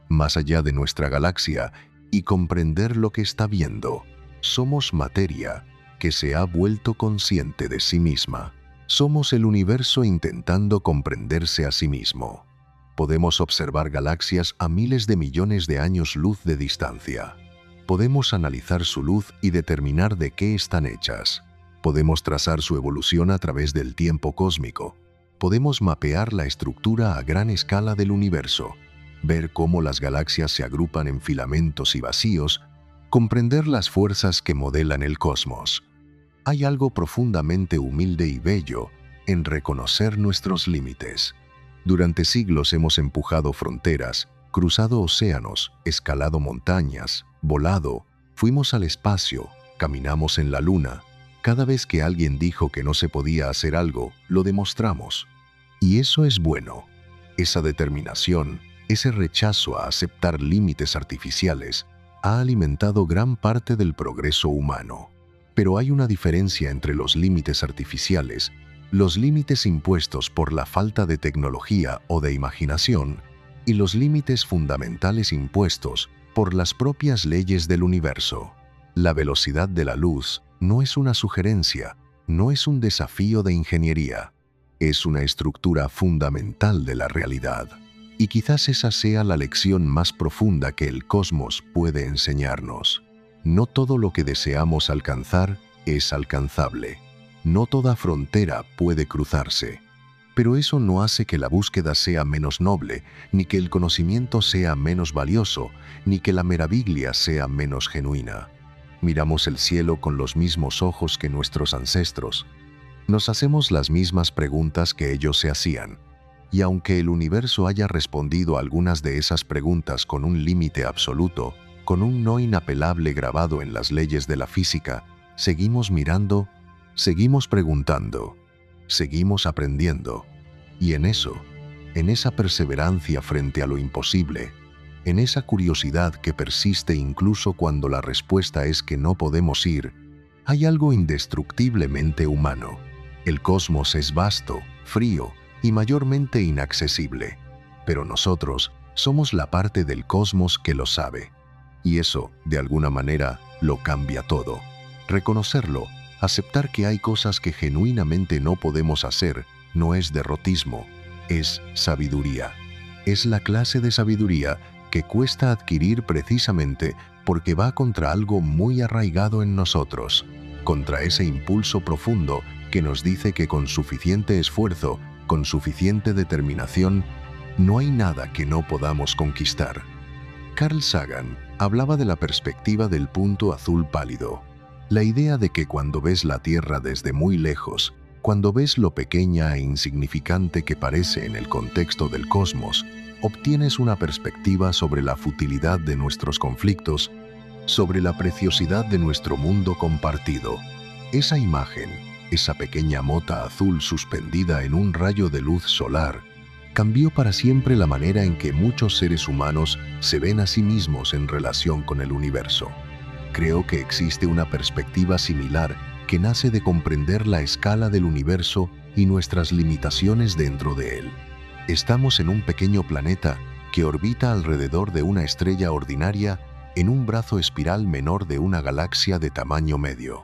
más allá de nuestra galaxia y comprender lo que está viendo. Somos materia que se ha vuelto consciente de sí misma. Somos el universo intentando comprenderse a sí mismo. Podemos observar galaxias a miles de millones de años luz de distancia. Podemos analizar su luz y determinar de qué están hechas. Podemos trazar su evolución a través del tiempo cósmico. Podemos mapear la estructura a gran escala del universo, ver cómo las galaxias se agrupan en filamentos y vacíos, comprender las fuerzas que modelan el cosmos. Hay algo profundamente humilde y bello en reconocer nuestros límites. Durante siglos hemos empujado fronteras, cruzado océanos, escalado montañas, volado, fuimos al espacio, caminamos en la luna. Cada vez que alguien dijo que no se podía hacer algo, lo demostramos. Y eso es bueno. Esa determinación, ese rechazo a aceptar límites artificiales, ha alimentado gran parte del progreso humano. Pero hay una diferencia entre los límites artificiales, los límites impuestos por la falta de tecnología o de imaginación, y los límites fundamentales impuestos por las propias leyes del universo. La velocidad de la luz no es una sugerencia, no es un desafío de ingeniería. Es una estructura fundamental de la realidad. Y quizás esa sea la lección más profunda que el cosmos puede enseñarnos. No todo lo que deseamos alcanzar es alcanzable. No toda frontera puede cruzarse. Pero eso no hace que la búsqueda sea menos noble, ni que el conocimiento sea menos valioso, ni que la meraviglia sea menos genuina. Miramos el cielo con los mismos ojos que nuestros ancestros. Nos hacemos las mismas preguntas que ellos se hacían. Y aunque el universo haya respondido a algunas de esas preguntas con un límite absoluto, con un no inapelable grabado en las leyes de la física, seguimos mirando, seguimos preguntando, seguimos aprendiendo. Y en eso, en esa perseverancia frente a lo imposible, en esa curiosidad que persiste incluso cuando la respuesta es que no podemos ir, hay algo indestructiblemente humano. El cosmos es vasto, frío y mayormente inaccesible, pero nosotros somos la parte del cosmos que lo sabe. Y eso, de alguna manera, lo cambia todo. Reconocerlo, aceptar que hay cosas que genuinamente no podemos hacer, no es derrotismo, es sabiduría. Es la clase de sabiduría que cuesta adquirir precisamente porque va contra algo muy arraigado en nosotros, contra ese impulso profundo que nos dice que con suficiente esfuerzo, con suficiente determinación, no hay nada que no podamos conquistar. Carl Sagan hablaba de la perspectiva del punto azul pálido, la idea de que cuando ves la Tierra desde muy lejos, cuando ves lo pequeña e insignificante que parece en el contexto del cosmos, obtienes una perspectiva sobre la futilidad de nuestros conflictos, sobre la preciosidad de nuestro mundo compartido. Esa imagen, esa pequeña mota azul suspendida en un rayo de luz solar, cambió para siempre la manera en que muchos seres humanos se ven a sí mismos en relación con el universo. Creo que existe una perspectiva similar que nace de comprender la escala del universo y nuestras limitaciones dentro de él. Estamos en un pequeño planeta que orbita alrededor de una estrella ordinaria en un brazo espiral menor de una galaxia de tamaño medio.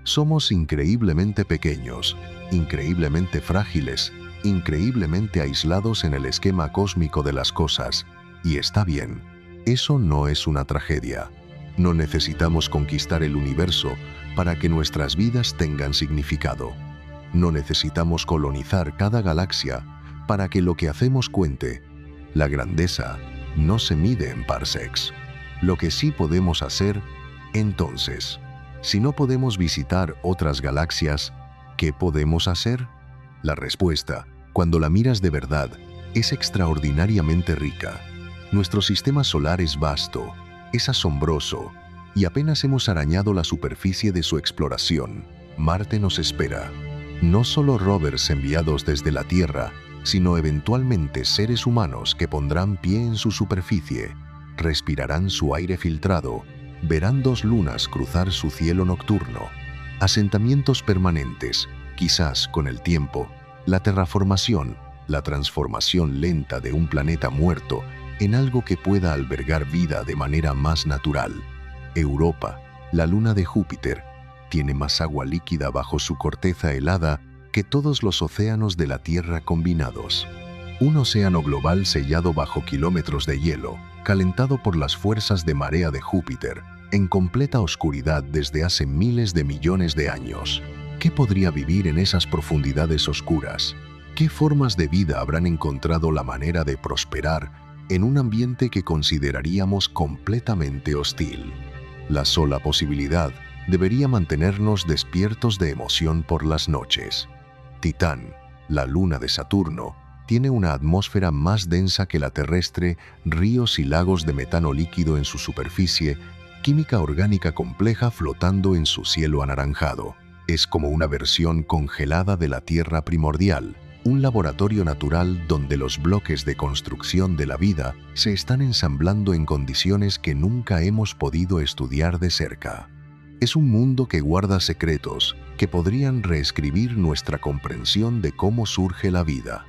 Somos increíblemente pequeños, increíblemente frágiles, increíblemente aislados en el esquema cósmico de las cosas, y está bien, eso no es una tragedia. No necesitamos conquistar el universo para que nuestras vidas tengan significado. No necesitamos colonizar cada galaxia para que lo que hacemos cuente. La grandeza no se mide en parsecs. Lo que sí podemos hacer, entonces, si no podemos visitar otras galaxias, ¿qué podemos hacer? La respuesta, cuando la miras de verdad, es extraordinariamente rica. Nuestro sistema solar es vasto, es asombroso, y apenas hemos arañado la superficie de su exploración. Marte nos espera. No solo rovers enviados desde la Tierra, sino eventualmente seres humanos que pondrán pie en su superficie, respirarán su aire filtrado, verán 2 lunas cruzar su cielo nocturno, asentamientos permanentes, quizás con el tiempo, la terraformación, la transformación lenta de un planeta muerto en algo que pueda albergar vida de manera más natural. Europa, la luna de Júpiter, tiene más agua líquida bajo su corteza helada que todos los océanos de la Tierra combinados. Un océano global sellado bajo kilómetros de hielo, calentado por las fuerzas de marea de Júpiter, en completa oscuridad desde hace miles de millones de años. ¿Qué podría vivir en esas profundidades oscuras? ¿Qué formas de vida habrán encontrado la manera de prosperar en un ambiente que consideraríamos completamente hostil? La sola posibilidad debería mantenernos despiertos de emoción por las noches. Titán, la luna de Saturno, tiene una atmósfera más densa que la terrestre, ríos y lagos de metano líquido en su superficie, química orgánica compleja flotando en su cielo anaranjado. Es como una versión congelada de la Tierra primordial, un laboratorio natural donde los bloques de construcción de la vida se están ensamblando en condiciones que nunca hemos podido estudiar de cerca. Es un mundo que guarda secretos que podrían reescribir nuestra comprensión de cómo surge la vida.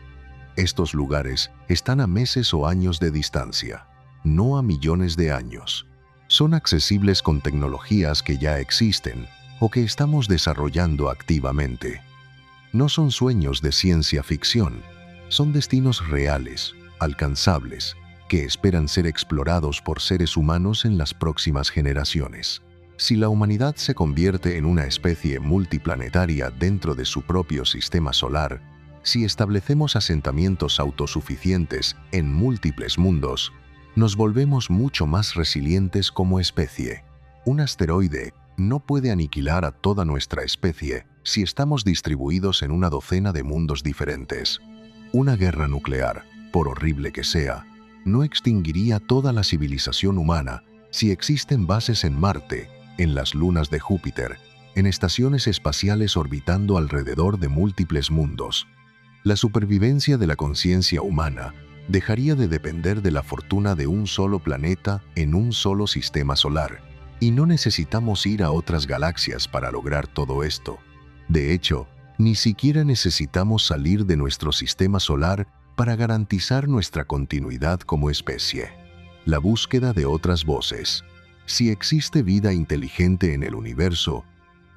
Estos lugares están a meses o años de distancia, no a millones de años. Son accesibles con tecnologías que ya existen o que estamos desarrollando activamente. No son sueños de ciencia ficción, son destinos reales, alcanzables, que esperan ser explorados por seres humanos en las próximas generaciones. Si la humanidad se convierte en una especie multiplanetaria dentro de su propio sistema solar, si establecemos asentamientos autosuficientes en múltiples mundos, nos volvemos mucho más resilientes como especie. Un asteroide no puede aniquilar a toda nuestra especie si estamos distribuidos en una docena de mundos diferentes. Una guerra nuclear, por horrible que sea, no extinguiría toda la civilización humana si existen bases en Marte, en las lunas de Júpiter, en estaciones espaciales orbitando alrededor de múltiples mundos. La supervivencia de la conciencia humana dejaría de depender de la fortuna de un solo planeta en un solo sistema solar, y no necesitamos ir a otras galaxias para lograr todo esto. De hecho, ni siquiera necesitamos salir de nuestro sistema solar para garantizar nuestra continuidad como especie. La búsqueda de otras voces. Si existe vida inteligente en el universo,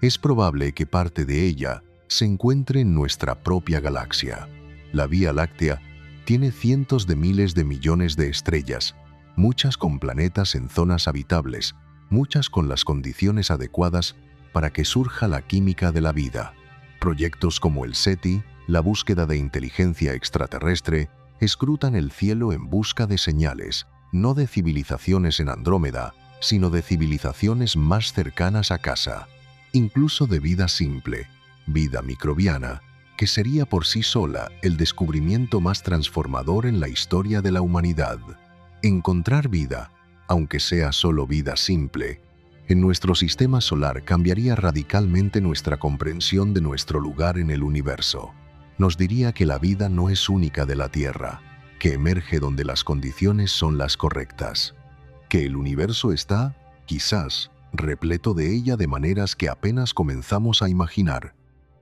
es probable que parte de ella se encuentre en nuestra propia galaxia. La Vía Láctea tiene cientos de miles de millones de estrellas, muchas con planetas en zonas habitables, muchas con las condiciones adecuadas para que surja la química de la vida. Proyectos como el SETI, la búsqueda de inteligencia extraterrestre, escrutan el cielo en busca de señales, no de civilizaciones en Andrómeda, sino de civilizaciones más cercanas a casa, incluso de vida simple, vida microbiana, que sería por sí sola el descubrimiento más transformador en la historia de la humanidad. Encontrar vida, aunque sea solo vida simple, en nuestro sistema solar cambiaría radicalmente nuestra comprensión de nuestro lugar en el universo. Nos diría que la vida no es única de la Tierra, que emerge donde las condiciones son las correctas, que el universo está, quizás, repleto de ella de maneras que apenas comenzamos a imaginar.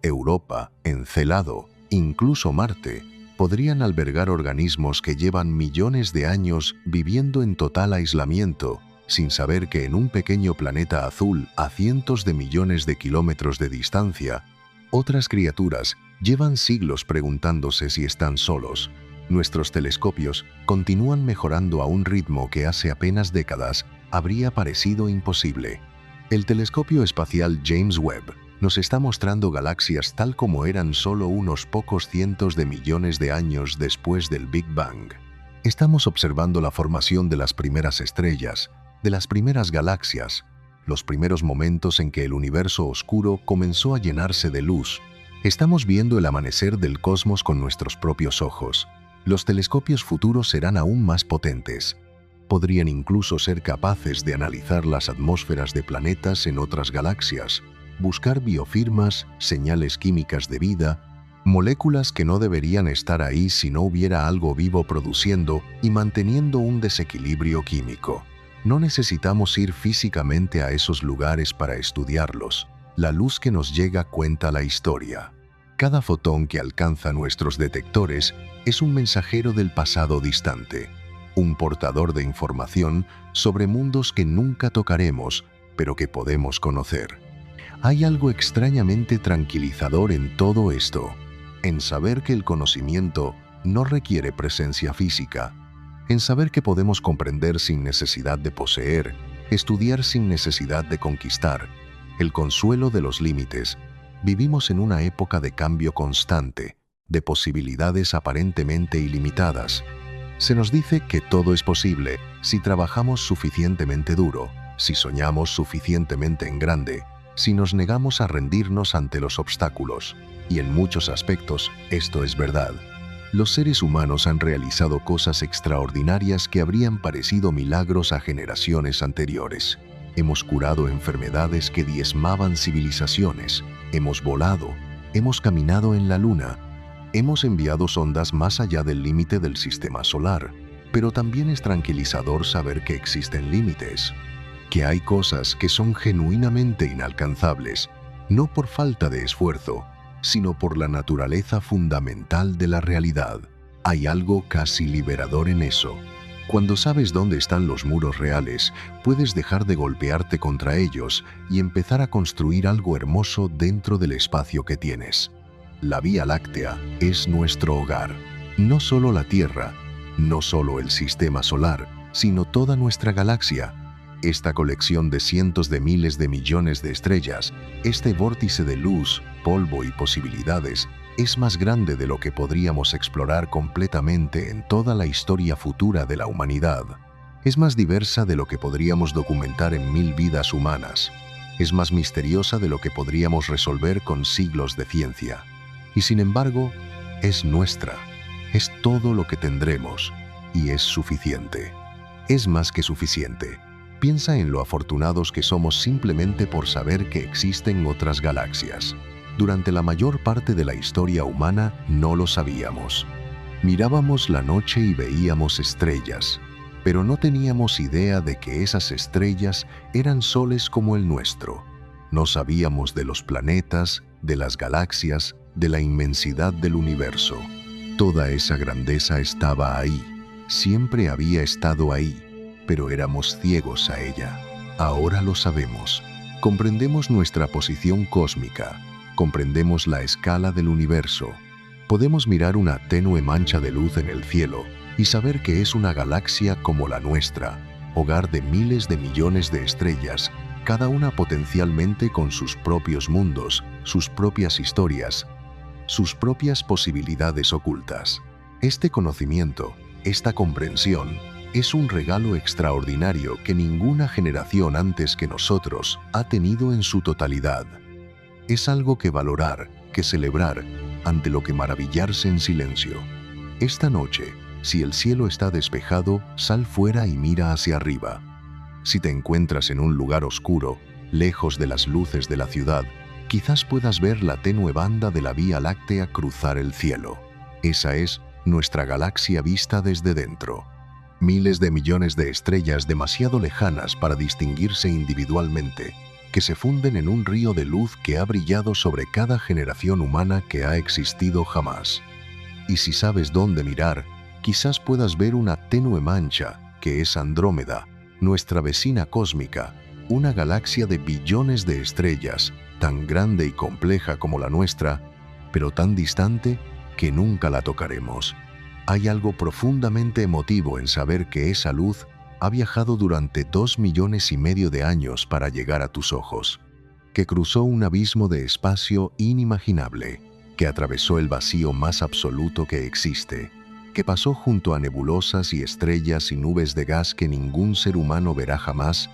Europa, Encelado, incluso Marte, podrían albergar organismos que llevan millones de años viviendo en total aislamiento, sin saber que en un pequeño planeta azul a cientos de millones de kilómetros de distancia, otras criaturas llevan siglos preguntándose si están solos. Nuestros telescopios continúan mejorando a un ritmo que hace apenas décadas habría parecido imposible. El telescopio espacial James Webb nos está mostrando galaxias tal como eran solo unos pocos cientos de millones de años después del Big Bang. Estamos observando la formación de las primeras estrellas, de las primeras galaxias, los primeros momentos en que el universo oscuro comenzó a llenarse de luz. Estamos viendo el amanecer del cosmos con nuestros propios ojos. Los telescopios futuros serán aún más potentes. Podrían incluso ser capaces de analizar las atmósferas de planetas en otras galaxias, buscar biofirmas, señales químicas de vida, moléculas que no deberían estar ahí si no hubiera algo vivo produciendo y manteniendo un desequilibrio químico. No necesitamos ir físicamente a esos lugares para estudiarlos. La luz que nos llega cuenta la historia. Cada fotón que alcanza nuestros detectores es un mensajero del pasado distante, un portador de información sobre mundos que nunca tocaremos, pero que podemos conocer. Hay algo extrañamente tranquilizador en todo esto, en saber que el conocimiento no requiere presencia física, en saber que podemos comprender sin necesidad de poseer, estudiar sin necesidad de conquistar, el consuelo de los límites. Vivimos en una época de cambio constante, de posibilidades aparentemente ilimitadas. Se nos dice que todo es posible si trabajamos suficientemente duro, si soñamos suficientemente en grande, si nos negamos a rendirnos ante los obstáculos. Y en muchos aspectos, esto es verdad. Los seres humanos han realizado cosas extraordinarias que habrían parecido milagros a generaciones anteriores. Hemos curado enfermedades que diezmaban civilizaciones. Hemos volado. Hemos caminado en la luna. Hemos enviado sondas más allá del límite del sistema solar. Pero también es tranquilizador saber que existen límites, que hay cosas que son genuinamente inalcanzables, no por falta de esfuerzo, sino por la naturaleza fundamental de la realidad. Hay algo casi liberador en eso. Cuando sabes dónde están los muros reales, puedes dejar de golpearte contra ellos y empezar a construir algo hermoso dentro del espacio que tienes. La Vía Láctea es nuestro hogar. No solo la Tierra, no solo el sistema solar, sino toda nuestra galaxia. Esta colección de cientos de miles de millones de estrellas, este vórtice de luz, polvo y posibilidades, es más grande de lo que podríamos explorar completamente en toda la historia futura de la humanidad. Es más diversa de lo que podríamos documentar en 1000 vidas humanas. Es más misteriosa de lo que podríamos resolver con siglos de ciencia. Y sin embargo, es nuestra. Es todo lo que tendremos. Y es suficiente. Es más que suficiente. Piensa en lo afortunados que somos simplemente por saber que existen otras galaxias. Durante la mayor parte de la historia humana no lo sabíamos. Mirábamos la noche y veíamos estrellas, pero no teníamos idea de que esas estrellas eran soles como el nuestro. No sabíamos de los planetas, de las galaxias, de la inmensidad del universo. Toda esa grandeza estaba ahí, siempre había estado ahí, pero éramos ciegos a ella. Ahora lo sabemos. Comprendemos nuestra posición cósmica, comprendemos la escala del universo. Podemos mirar una tenue mancha de luz en el cielo y saber que es una galaxia como la nuestra, hogar de miles de millones de estrellas, cada una potencialmente con sus propios mundos, sus propias historias, sus propias posibilidades ocultas. Este conocimiento, esta comprensión, es un regalo extraordinario que ninguna generación antes que nosotros ha tenido en su totalidad. Es algo que valorar, que celebrar, ante lo que maravillarse en silencio. Esta noche, si el cielo está despejado, sal fuera y mira hacia arriba. Si te encuentras en un lugar oscuro, lejos de las luces de la ciudad, quizás puedas ver la tenue banda de la Vía Láctea cruzar el cielo. Esa es nuestra galaxia vista desde dentro. Miles de millones de estrellas demasiado lejanas para distinguirse individualmente, que se funden en un río de luz que ha brillado sobre cada generación humana que ha existido jamás. Y si sabes dónde mirar, quizás puedas ver una tenue mancha, que es Andrómeda, nuestra vecina cósmica, una galaxia de billones de estrellas, tan grande y compleja como la nuestra, pero tan distante que nunca la tocaremos. Hay algo profundamente emotivo en saber que esa luz ha viajado durante 2,5 millones de años para llegar a tus ojos, que cruzó un abismo de espacio inimaginable, que atravesó el vacío más absoluto que existe, que pasó junto a nebulosas y estrellas y nubes de gas que ningún ser humano verá jamás,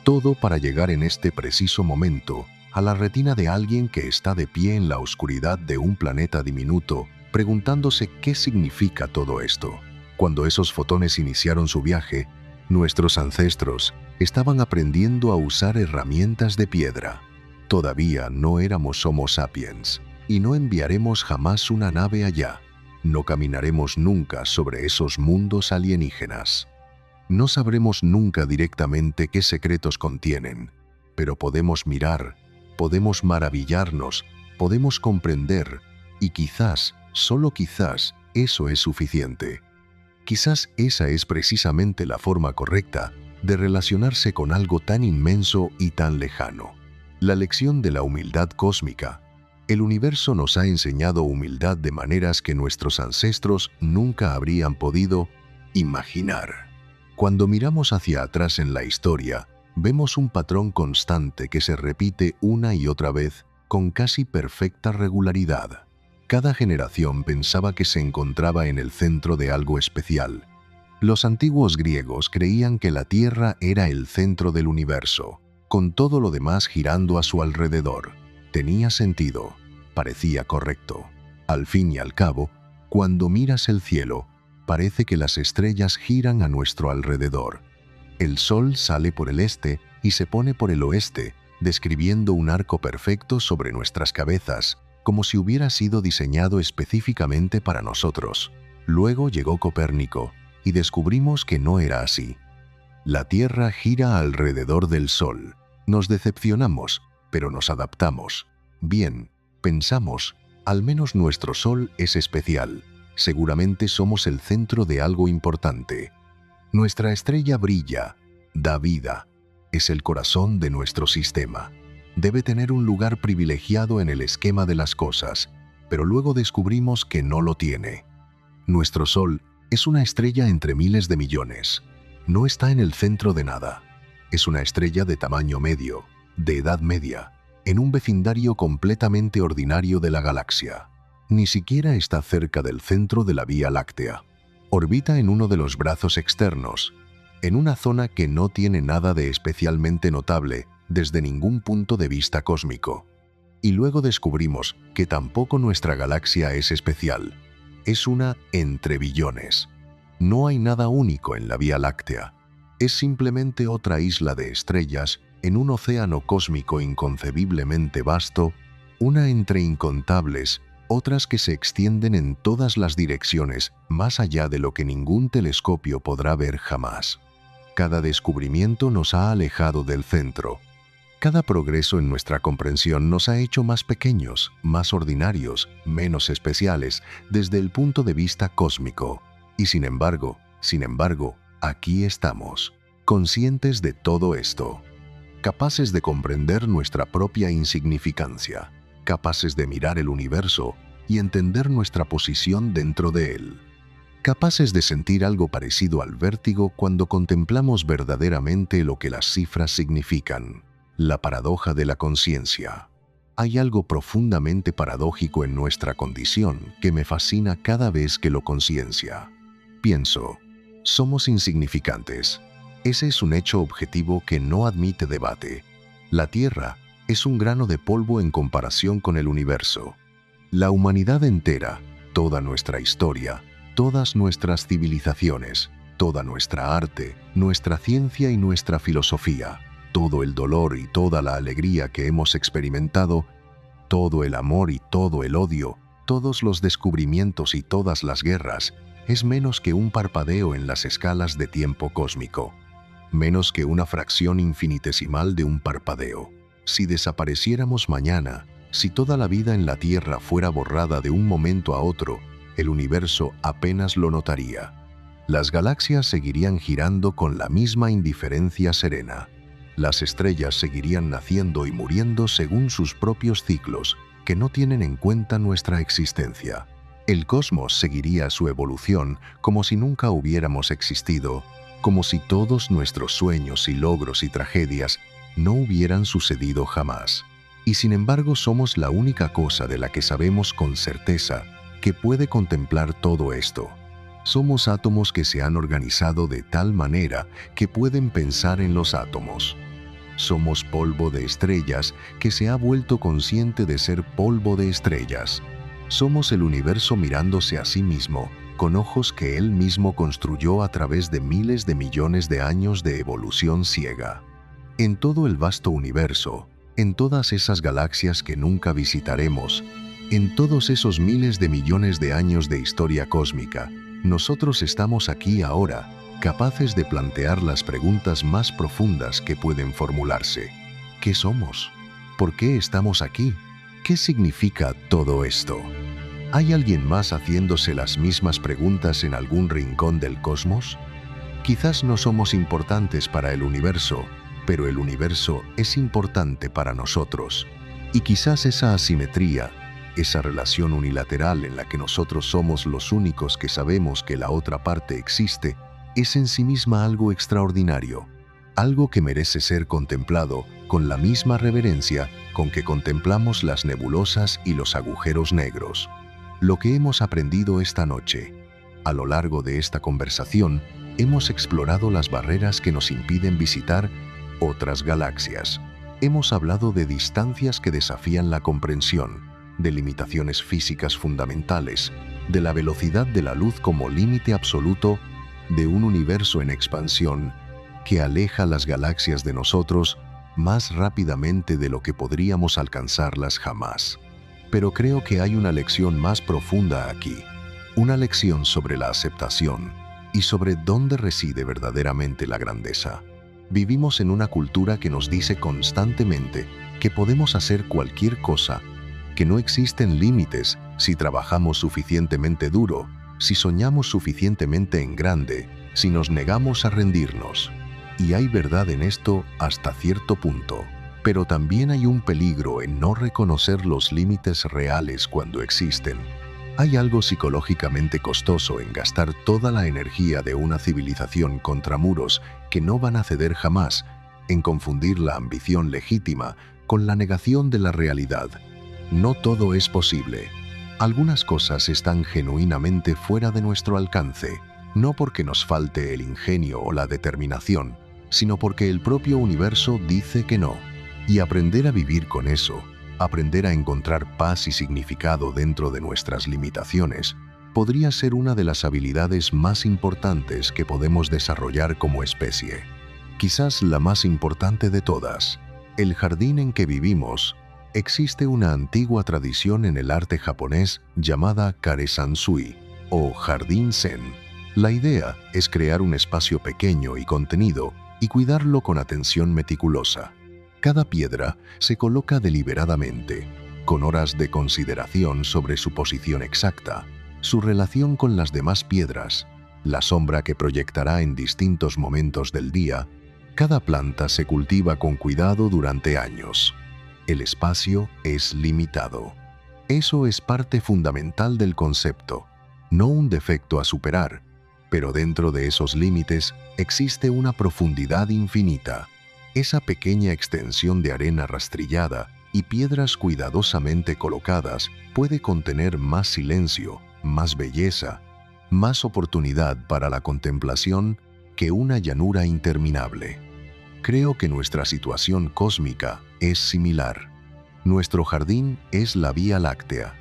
todo para llegar en este preciso momento a la retina de alguien que está de pie en la oscuridad de un planeta diminuto, preguntándose qué significa todo esto. Cuando esos fotones iniciaron su viaje, nuestros ancestros estaban aprendiendo a usar herramientas de piedra. Todavía no éramos Homo sapiens, y no enviaremos jamás una nave allá. No caminaremos nunca sobre esos mundos alienígenas. No sabremos nunca directamente qué secretos contienen, pero podemos mirar, podemos maravillarnos, podemos comprender, y quizás, solo quizás, eso es suficiente. Quizás esa es precisamente la forma correcta de relacionarse con algo tan inmenso y tan lejano. La lección de la humildad cósmica. El universo nos ha enseñado humildad de maneras que nuestros ancestros nunca habrían podido imaginar. Cuando miramos hacia atrás en la historia, vemos un patrón constante que se repite una y otra vez con casi perfecta regularidad. Cada generación pensaba que se encontraba en el centro de algo especial. Los antiguos griegos creían que la Tierra era el centro del universo, con todo lo demás girando a su alrededor. Tenía sentido, parecía correcto. Al fin y al cabo, cuando miras el cielo, parece que las estrellas giran a nuestro alrededor. El sol sale por el este y se pone por el oeste, describiendo un arco perfecto sobre nuestras cabezas, como si hubiera sido diseñado específicamente para nosotros. Luego llegó Copérnico y descubrimos que no era así. La Tierra gira alrededor del Sol. Nos decepcionamos, pero nos adaptamos. Bien, pensamos, al menos nuestro Sol es especial. Seguramente somos el centro de algo importante. Nuestra estrella brilla, da vida, es el corazón de nuestro sistema. Debe tener un lugar privilegiado en el esquema de las cosas, pero luego descubrimos que no lo tiene. Nuestro Sol es una estrella entre miles de millones. No está en el centro de nada. Es una estrella de tamaño medio, de edad media, en un vecindario completamente ordinario de la galaxia. Ni siquiera está cerca del centro de la Vía Láctea. Orbita en uno de los brazos externos, en una zona que no tiene nada de especialmente notable desde ningún punto de vista cósmico. Y luego descubrimos que tampoco nuestra galaxia es especial. Es una entre billones. No hay nada único en la Vía Láctea. Es simplemente otra isla de estrellas en un océano cósmico inconcebiblemente vasto, una entre incontables, otras que se extienden en todas las direcciones, más allá de lo que ningún telescopio podrá ver jamás. Cada descubrimiento nos ha alejado del centro. Cada progreso en nuestra comprensión nos ha hecho más pequeños, más ordinarios, menos especiales, desde el punto de vista cósmico. Y sin embargo, aquí estamos, conscientes de todo esto, capaces de comprender nuestra propia insignificancia, capaces de mirar el universo y entender nuestra posición dentro de él, capaces de sentir algo parecido al vértigo cuando contemplamos verdaderamente lo que las cifras significan. La paradoja de la conciencia. Hay algo profundamente paradójico en nuestra condición que me fascina cada vez que lo conciencia. Pienso, somos insignificantes. Ese es un hecho objetivo que no admite debate. La Tierra es un grano de polvo en comparación con el universo. La humanidad entera, toda nuestra historia, todas nuestras civilizaciones, toda nuestra arte, nuestra ciencia y nuestra filosofía, todo el dolor y toda la alegría que hemos experimentado, todo el amor y todo el odio, todos los descubrimientos y todas las guerras, es menos que un parpadeo en las escalas de tiempo cósmico, menos que una fracción infinitesimal de un parpadeo. Si desapareciéramos mañana, si toda la vida en la Tierra fuera borrada de un momento a otro, el universo apenas lo notaría. Las galaxias seguirían girando con la misma indiferencia serena. Las estrellas seguirían naciendo y muriendo según sus propios ciclos, que no tienen en cuenta nuestra existencia. El cosmos seguiría su evolución como si nunca hubiéramos existido, como si todos nuestros sueños y logros y tragedias no hubieran sucedido jamás. Y sin embargo somos la única cosa de la que sabemos con certeza que puede contemplar todo esto. Somos átomos que se han organizado de tal manera que pueden pensar en los átomos. Somos polvo de estrellas que se ha vuelto consciente de ser polvo de estrellas. Somos el universo mirándose a sí mismo, con ojos que él mismo construyó a través de miles de millones de años de evolución ciega. En todo el vasto universo, en todas esas galaxias que nunca visitaremos, en todos esos miles de millones de años de historia cósmica, nosotros estamos aquí ahora, capaces de plantear las preguntas más profundas que pueden formularse. ¿Qué somos? ¿Por qué estamos aquí? ¿Qué significa todo esto? ¿Hay alguien más haciéndose las mismas preguntas en algún rincón del cosmos? Quizás no somos importantes para el universo, pero el universo es importante para nosotros. Y quizás esa asimetría, esa relación unilateral en la que nosotros somos los únicos que sabemos que la otra parte existe, es en sí misma algo extraordinario, algo que merece ser contemplado con la misma reverencia con que contemplamos las nebulosas y los agujeros negros. Lo que hemos aprendido esta noche, a lo largo de esta conversación, hemos explorado las barreras que nos impiden visitar otras galaxias. Hemos hablado de distancias que desafían la comprensión, de limitaciones físicas fundamentales, de la velocidad de la luz como límite absoluto, de un universo en expansión que aleja las galaxias de nosotros más rápidamente de lo que podríamos alcanzarlas jamás. Pero creo que hay una lección más profunda aquí, una lección sobre la aceptación y sobre dónde reside verdaderamente la grandeza. Vivimos en una cultura que nos dice constantemente que podemos hacer cualquier cosa, que no existen límites si trabajamos suficientemente duro, si soñamos suficientemente en grande, si nos negamos a rendirnos. Y hay verdad en esto hasta cierto punto. Pero también hay un peligro en no reconocer los límites reales cuando existen. Hay algo psicológicamente costoso en gastar toda la energía de una civilización contra muros que no van a ceder jamás, en confundir la ambición legítima con la negación de la realidad. No todo es posible. Algunas cosas están genuinamente fuera de nuestro alcance, no porque nos falte el ingenio o la determinación, sino porque el propio universo dice que no. Y aprender a vivir con eso, aprender a encontrar paz y significado dentro de nuestras limitaciones, podría ser una de las habilidades más importantes que podemos desarrollar como especie. Quizás la más importante de todas. El jardín en que vivimos. Existe una antigua tradición en el arte japonés llamada Kare-sansui, o jardín zen. La idea es crear un espacio pequeño y contenido y cuidarlo con atención meticulosa. Cada piedra se coloca deliberadamente, con horas de consideración sobre su posición exacta, su relación con las demás piedras, la sombra que proyectará en distintos momentos del día. Cada planta se cultiva con cuidado durante años. El espacio es limitado. Eso es parte fundamental del concepto, no un defecto a superar, pero dentro de esos límites existe una profundidad infinita. Esa pequeña extensión de arena rastrillada y piedras cuidadosamente colocadas puede contener más silencio, más belleza, más oportunidad para la contemplación que una llanura interminable. Creo que nuestra situación cósmica es similar. Nuestro jardín es la Vía Láctea.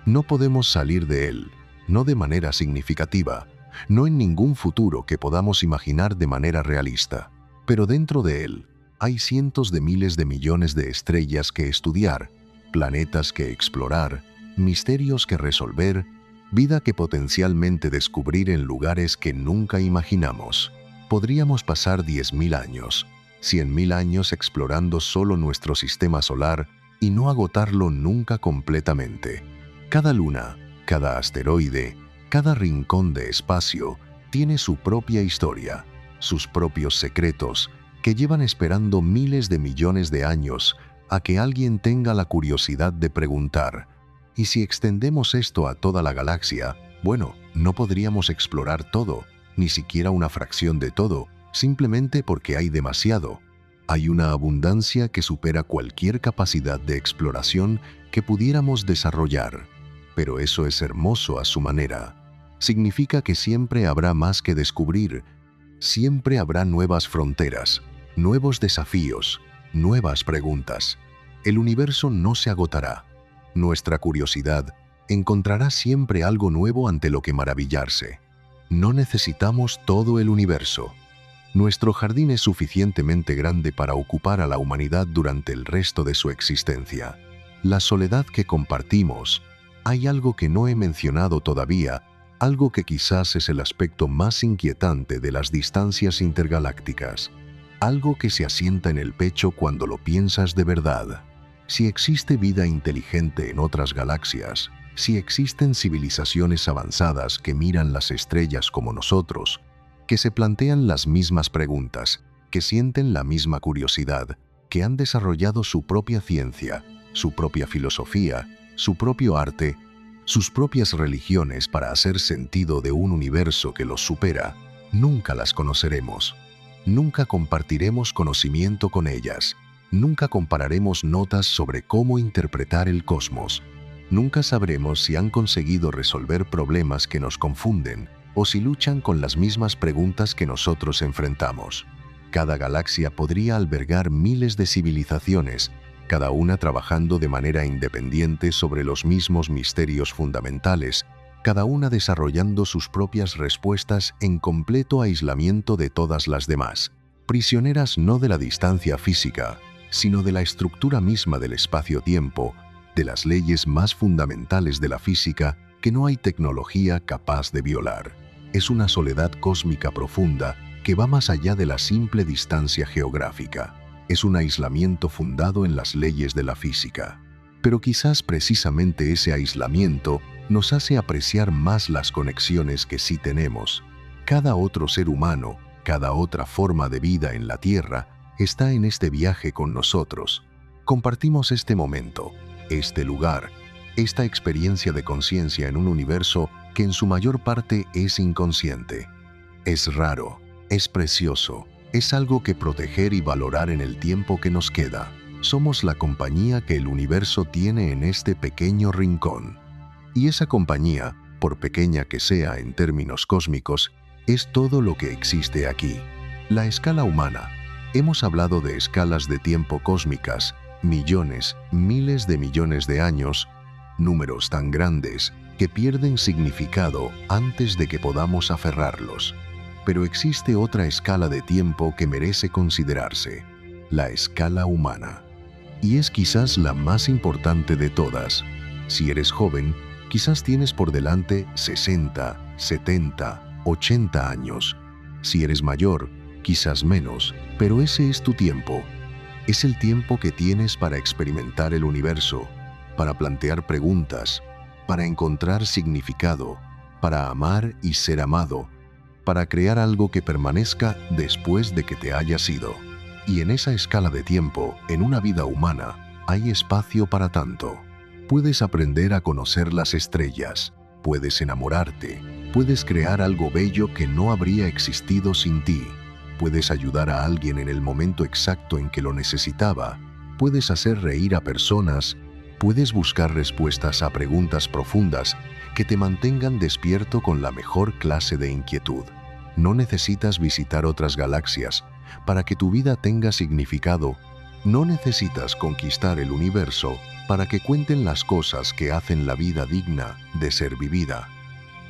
No podemos salir de él, no de manera significativa, no en ningún futuro que podamos imaginar de manera realista. Pero dentro de él hay cientos de miles de millones de estrellas que estudiar, planetas que explorar, misterios que resolver, vida que potencialmente descubrir en lugares que nunca imaginamos. Podríamos pasar 10.000 años, 100.000 años explorando solo nuestro sistema solar y no agotarlo nunca completamente. Cada luna, cada asteroide, cada rincón de espacio tiene su propia historia, sus propios secretos, que llevan esperando miles de millones de años a que alguien tenga la curiosidad de preguntar. Y si extendemos esto a toda la galaxia, bueno, no podríamos explorar todo, ni siquiera una fracción de todo, simplemente porque hay demasiado. Hay una abundancia que supera cualquier capacidad de exploración que pudiéramos desarrollar. Pero eso es hermoso a su manera. Significa que siempre habrá más que descubrir, siempre habrá nuevas fronteras, nuevos desafíos, nuevas preguntas. El universo no se agotará. Nuestra curiosidad encontrará siempre algo nuevo ante lo que maravillarse. No necesitamos todo el universo. Nuestro jardín es suficientemente grande para ocupar a la humanidad durante el resto de su existencia. La soledad que compartimos. Hay algo que no he mencionado todavía, algo que quizás es el aspecto más inquietante de las distancias intergalácticas. Algo que se asienta en el pecho cuando lo piensas de verdad. Si existe vida inteligente en otras galaxias, si existen civilizaciones avanzadas que miran las estrellas como nosotros, que se plantean las mismas preguntas, que sienten la misma curiosidad, que han desarrollado su propia ciencia, su propia filosofía, su propio arte, sus propias religiones para hacer sentido de un universo que los supera, nunca las conoceremos. Nunca compartiremos conocimiento con ellas. Nunca compararemos notas sobre cómo interpretar el cosmos. Nunca sabremos si han conseguido resolver problemas que nos confunden o si luchan con las mismas preguntas que nosotros enfrentamos. Cada galaxia podría albergar miles de civilizaciones, cada una trabajando de manera independiente sobre los mismos misterios fundamentales, cada una desarrollando sus propias respuestas en completo aislamiento de todas las demás, prisioneras no de la distancia física, sino de la estructura misma del espacio-tiempo, de las leyes más fundamentales de la física que no hay tecnología capaz de violar. Es una soledad cósmica profunda que va más allá de la simple distancia geográfica. Es un aislamiento fundado en las leyes de la física. Pero quizás precisamente ese aislamiento nos hace apreciar más las conexiones que sí tenemos. Cada otro ser humano, cada otra forma de vida en la Tierra está en este viaje con nosotros. Compartimos este momento, este lugar, esta experiencia de conciencia en un universo que en su mayor parte es inconsciente. Es raro, es precioso, es algo que proteger y valorar en el tiempo que nos queda. Somos la compañía que el universo tiene en este pequeño rincón. Y esa compañía, por pequeña que sea en términos cósmicos, es todo lo que existe aquí. La escala humana. Hemos hablado de escalas de tiempo cósmicas, millones, miles de millones de años, números tan grandes que pierden significado antes de que podamos aferrarlos. Pero existe otra escala de tiempo que merece considerarse, la escala humana. Y es quizás la más importante de todas. Si eres joven, quizás tienes por delante 60, 70, 80 años. Si eres mayor, quizás menos, pero ese es tu tiempo. Es el tiempo que tienes para experimentar el universo, para plantear preguntas, para encontrar significado, para amar y ser amado, para crear algo que permanezca después de que te hayas ido. Y en esa escala de tiempo, en una vida humana, hay espacio para tanto. Puedes aprender a conocer las estrellas, puedes enamorarte, puedes crear algo bello que no habría existido sin ti, puedes ayudar a alguien en el momento exacto en que lo necesitaba, puedes hacer reír a personas, puedes buscar respuestas a preguntas profundas que te mantengan despierto con la mejor clase de inquietud. No necesitas visitar otras galaxias para que tu vida tenga significado. No necesitas conquistar el universo para que cuenten las cosas que hacen la vida digna de ser vivida.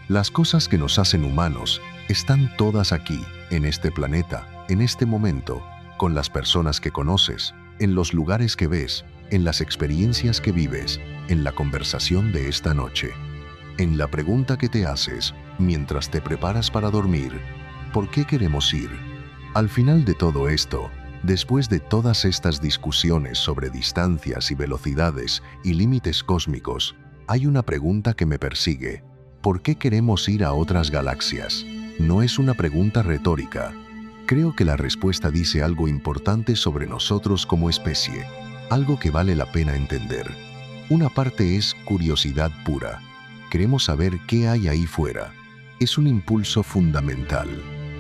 Las cosas que nos hacen humanos están todas aquí, en este planeta, en este momento, con las personas que conoces, en los lugares que ves, en las experiencias que vives, en la conversación de esta noche, en la pregunta que te haces mientras te preparas para dormir: ¿por qué queremos ir? Al final de todo esto, después de todas estas discusiones sobre distancias y velocidades y límites cósmicos, hay una pregunta que me persigue: ¿por qué queremos ir a otras galaxias? No es una pregunta retórica. Creo que la respuesta dice algo importante sobre nosotros como especie, algo que vale la pena entender. Una parte es curiosidad pura. Queremos saber qué hay ahí fuera. Es un impulso fundamental,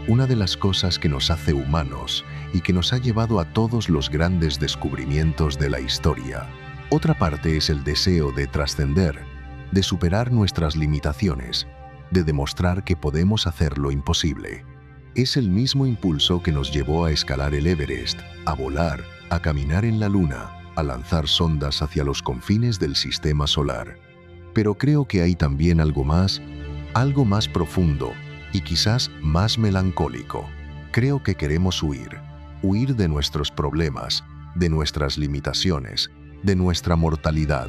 una de las cosas que nos hace humanos y que nos ha llevado a todos los grandes descubrimientos de la historia. Otra parte es el deseo de trascender, de superar nuestras limitaciones, de demostrar que podemos hacer lo imposible. Es el mismo impulso que nos llevó a escalar el Everest, a volar, a caminar en la Luna, a lanzar sondas hacia los confines del sistema solar. Pero creo que hay también algo más profundo y quizás más melancólico. Creo que queremos huir de nuestros problemas, de nuestras limitaciones, de nuestra mortalidad.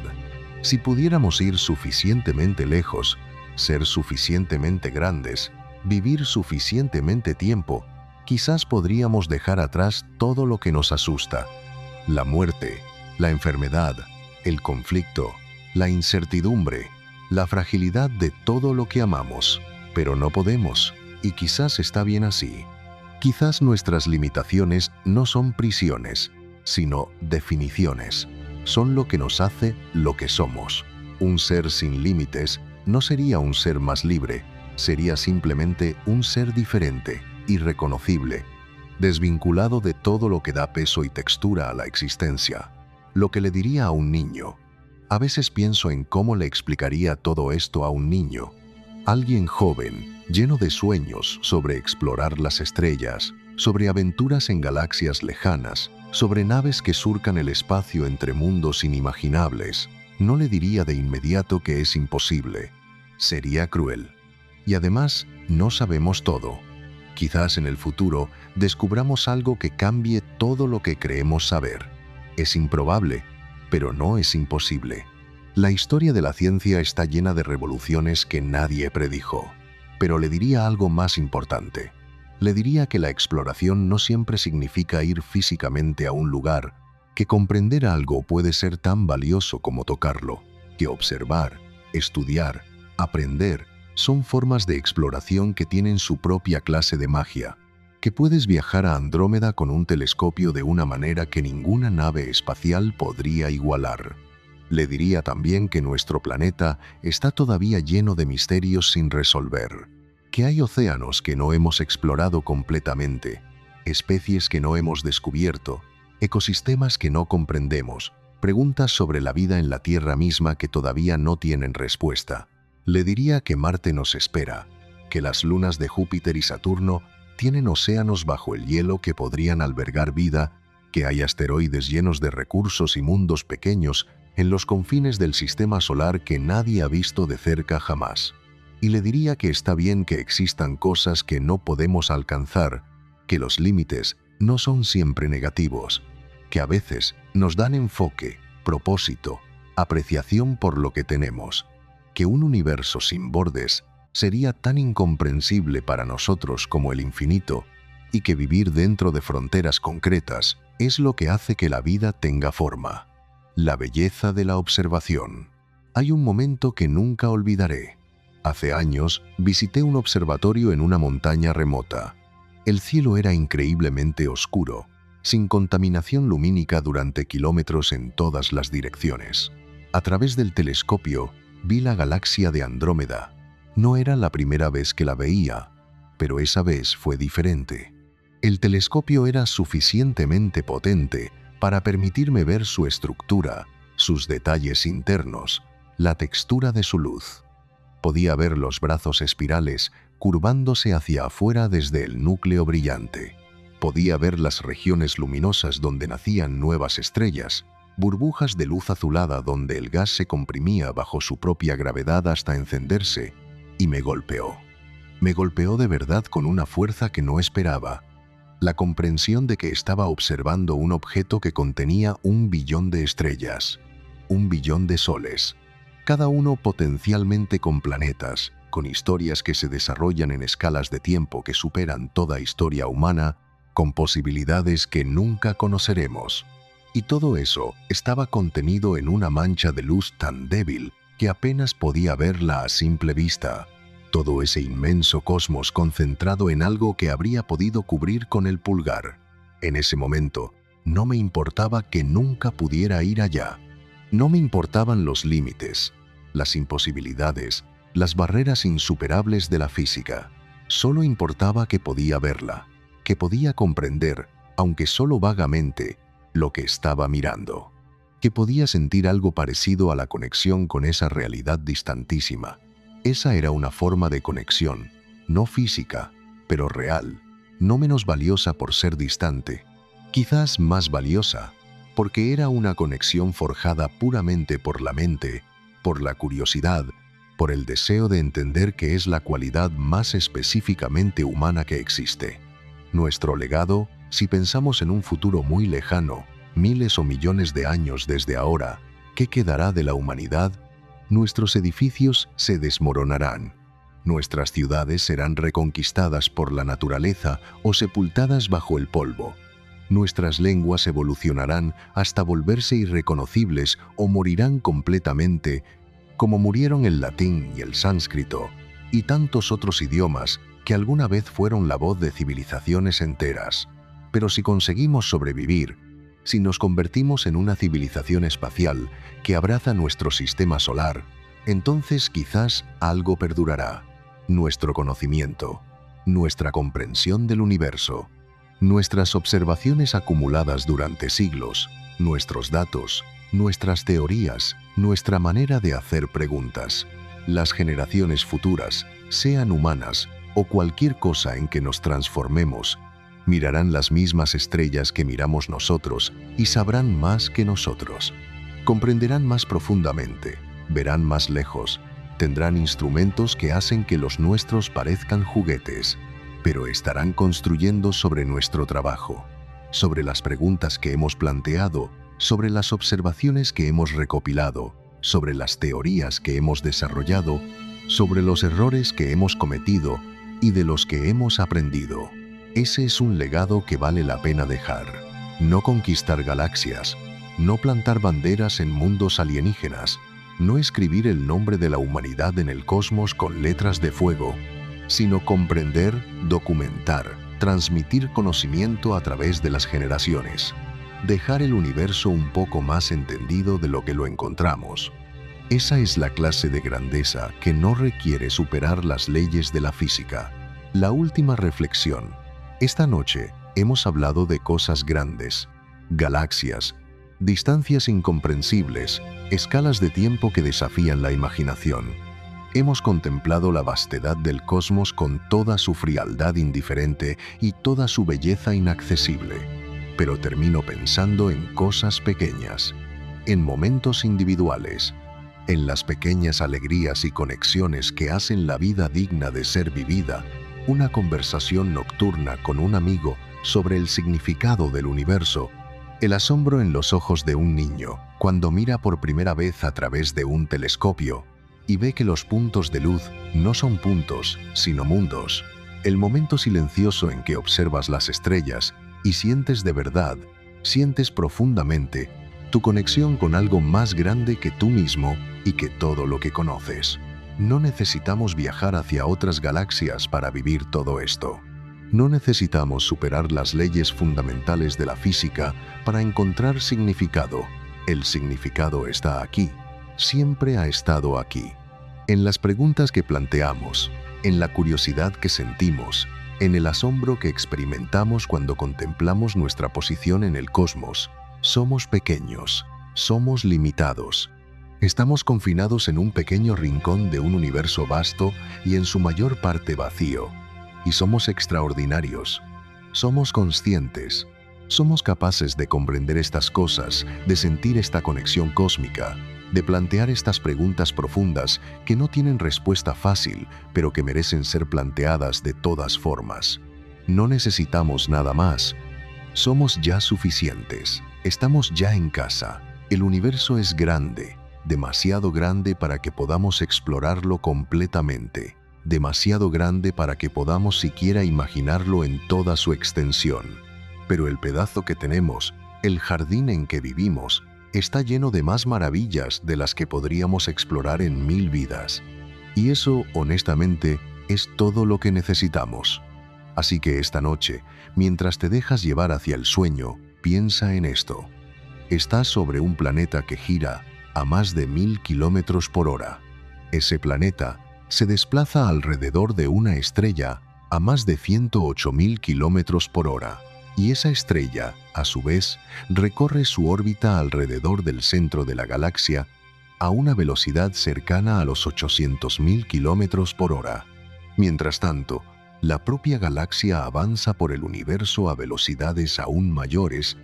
Si pudiéramos ir suficientemente lejos, ser suficientemente grandes, vivir suficientemente tiempo, quizás podríamos dejar atrás todo lo que nos asusta: la muerte, la enfermedad, el conflicto, la incertidumbre, la fragilidad de todo lo que amamos. Pero no podemos, y quizás está bien así. Quizás nuestras limitaciones no son prisiones, sino definiciones. Son lo que nos hace lo que somos. Un ser sin límites no sería un ser más libre, sería simplemente un ser diferente, irreconocible, desvinculado de todo lo que da peso y textura a la existencia. Lo que le diría a un niño. A veces pienso en cómo le explicaría todo esto a un niño. Alguien joven, lleno de sueños sobre explorar las estrellas, sobre aventuras en galaxias lejanas, sobre naves que surcan el espacio entre mundos inimaginables. No le diría de inmediato que es imposible. Sería cruel. Y además, no sabemos todo. Quizás en el futuro descubramos algo que cambie todo lo que creemos saber. Es improbable, pero no es imposible. La historia de la ciencia está llena de revoluciones que nadie predijo. Pero le diría algo más importante. Le diría que la exploración no siempre significa ir físicamente a un lugar, que comprender algo puede ser tan valioso como tocarlo, que observar, estudiar, aprender son formas de exploración que tienen su propia clase de magia. que puedes viajar a Andrómeda con un telescopio de una manera que ninguna nave espacial podría igualar. Le diría también que nuestro planeta está todavía lleno de misterios sin resolver, que hay océanos que no hemos explorado completamente, especies que no hemos descubierto, ecosistemas que no comprendemos, preguntas sobre la vida en la Tierra misma que todavía no tienen respuesta. Le diría que Marte nos espera, que las lunas de Júpiter y Saturno tienen océanos bajo el hielo que podrían albergar vida, que hay asteroides llenos de recursos y mundos pequeños en los confines del sistema solar que nadie ha visto de cerca jamás. Y le diría que está bien que existan cosas que no podemos alcanzar, que los límites no son siempre negativos, que a veces nos dan enfoque, propósito, apreciación por lo que tenemos, que un universo sin bordes sería tan incomprensible para nosotros como el infinito, y que vivir dentro de fronteras concretas es lo que hace que la vida tenga forma. La belleza de la observación. Hay un momento que nunca olvidaré. Hace años visité un observatorio en una montaña remota. El cielo era increíblemente oscuro, sin contaminación lumínica durante kilómetros en todas las direcciones. A través del telescopio vi la galaxia de Andrómeda. No era la primera vez que la veía, pero esa vez fue diferente. El telescopio era suficientemente potente para permitirme ver su estructura, sus detalles internos, la textura de su luz. Podía ver los brazos espirales curvándose hacia afuera desde el núcleo brillante. Podía ver las regiones luminosas donde nacían nuevas estrellas, burbujas de luz azulada donde el gas se comprimía bajo su propia gravedad hasta encenderse, y me golpeó. Me golpeó de verdad con una fuerza que no esperaba. La comprensión de que estaba observando un objeto que contenía 1 billón de estrellas, 1 billón de soles, cada uno potencialmente con planetas, con historias que se desarrollan en escalas de tiempo que superan toda historia humana, con posibilidades que nunca conoceremos. Y todo eso estaba contenido en una mancha de luz tan débil que apenas podía verla a simple vista. Todo ese inmenso cosmos concentrado en algo que habría podido cubrir con el pulgar. En ese momento, no me importaba que nunca pudiera ir allá. No me importaban los límites, las imposibilidades, las barreras insuperables de la física. Solo importaba que podía verla, que podía comprender, aunque solo vagamente, lo que estaba mirando. Que podía sentir algo parecido a la conexión con esa realidad distantísima. Esa era una forma de conexión, no física, pero real, no menos valiosa por ser distante, quizás más valiosa, porque era una conexión forjada puramente por la mente, por la curiosidad, por el deseo de entender que es la cualidad más específicamente humana que existe. Nuestro legado, si pensamos en un futuro muy lejano, miles o millones de años desde ahora, ¿qué quedará de la humanidad? Nuestros edificios se desmoronarán. Nuestras ciudades serán reconquistadas por la naturaleza o sepultadas bajo el polvo. Nuestras lenguas evolucionarán hasta volverse irreconocibles o morirán completamente, como murieron el latín y el sánscrito, y tantos otros idiomas que alguna vez fueron la voz de civilizaciones enteras. Pero si conseguimos sobrevivir, si nos convertimos en una civilización espacial que abraza nuestro sistema solar, entonces quizás algo perdurará. Nuestro conocimiento, nuestra comprensión del universo, nuestras observaciones acumuladas durante siglos, nuestros datos, nuestras teorías, nuestra manera de hacer preguntas. Las generaciones futuras, sean humanas o cualquier cosa en que nos transformemos, mirarán las mismas estrellas que miramos nosotros y sabrán más que nosotros. Comprenderán más profundamente, verán más lejos, tendrán instrumentos que hacen que los nuestros parezcan juguetes, pero estarán construyendo sobre nuestro trabajo, sobre las preguntas que hemos planteado, sobre las observaciones que hemos recopilado, sobre las teorías que hemos desarrollado, sobre los errores que hemos cometido y de los que hemos aprendido. Ese es un legado que vale la pena dejar. No conquistar galaxias, no plantar banderas en mundos alienígenas, no escribir el nombre de la humanidad en el cosmos con letras de fuego, sino comprender, documentar, transmitir conocimiento a través de las generaciones, dejar el universo un poco más entendido de lo que lo encontramos. Esa es la clase de grandeza que no requiere superar las leyes de la física. La última reflexión. Esta noche hemos hablado de cosas grandes, galaxias, distancias incomprensibles, escalas de tiempo que desafían la imaginación. Hemos contemplado la vastedad del cosmos con toda su frialdad indiferente y toda su belleza inaccesible. Pero termino pensando en cosas pequeñas, en momentos individuales, en las pequeñas alegrías y conexiones que hacen la vida digna de ser vivida, una conversación nocturna con un amigo sobre el significado del universo, el asombro en los ojos de un niño cuando mira por primera vez a través de un telescopio y ve que los puntos de luz no son puntos, sino mundos, el momento silencioso en que observas las estrellas y sientes de verdad, sientes profundamente, tu conexión con algo más grande que tú mismo y que todo lo que conoces. No necesitamos viajar hacia otras galaxias para vivir todo esto. No necesitamos superar las leyes fundamentales de la física para encontrar significado. El significado está aquí. Siempre ha estado aquí. En las preguntas que planteamos, en la curiosidad que sentimos, en el asombro que experimentamos cuando contemplamos nuestra posición en el cosmos. Somos pequeños, somos limitados. Estamos confinados en un pequeño rincón de un universo vasto y en su mayor parte vacío. Y somos extraordinarios. Somos conscientes. Somos capaces de comprender estas cosas, de sentir esta conexión cósmica, de plantear estas preguntas profundas que no tienen respuesta fácil, pero que merecen ser planteadas de todas formas. No necesitamos nada más. Somos ya suficientes. Estamos ya en casa. El universo es grande, demasiado grande para que podamos explorarlo completamente, demasiado grande para que podamos siquiera imaginarlo en toda su extensión. Pero el pedazo que tenemos, el jardín en que vivimos, está lleno de más maravillas de las que podríamos explorar en 1000 vidas. Y eso, honestamente, es todo lo que necesitamos. Así que esta noche, mientras te dejas llevar hacia el sueño, piensa en esto. Estás sobre un planeta que gira a más de 1000 kilómetros por hora. Ese planeta se desplaza alrededor de una estrella a más de 108.000 kilómetros por hora. Y esa estrella, a su vez, recorre su órbita alrededor del centro de la galaxia a una velocidad cercana a los 800.000 kilómetros por hora. Mientras tanto, la propia galaxia avanza por el universo a velocidades aún mayores,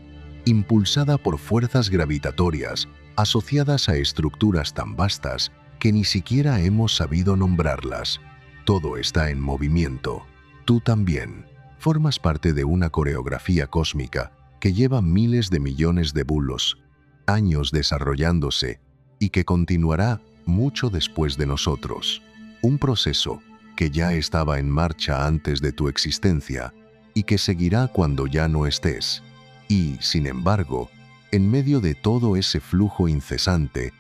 impulsada por fuerzas gravitatorias asociadas a estructuras tan vastas que ni siquiera hemos sabido nombrarlas. Todo está en movimiento. Tú también. Formas parte de una coreografía cósmica que lleva miles de millones de bulos, años desarrollándose y que continuará mucho después de nosotros. Un proceso que ya estaba en marcha antes de tu existencia y que seguirá cuando ya no estés. Y, sin embargo, en medio de todo ese flujo incesante,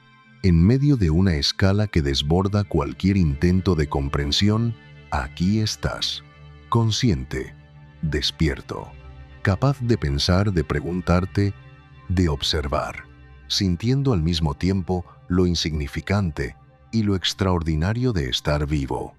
en medio de una escala que desborda cualquier intento de comprensión, aquí estás, consciente, despierto, capaz de pensar, de preguntarte, de observar, sintiendo al mismo tiempo lo insignificante y lo extraordinario de estar vivo.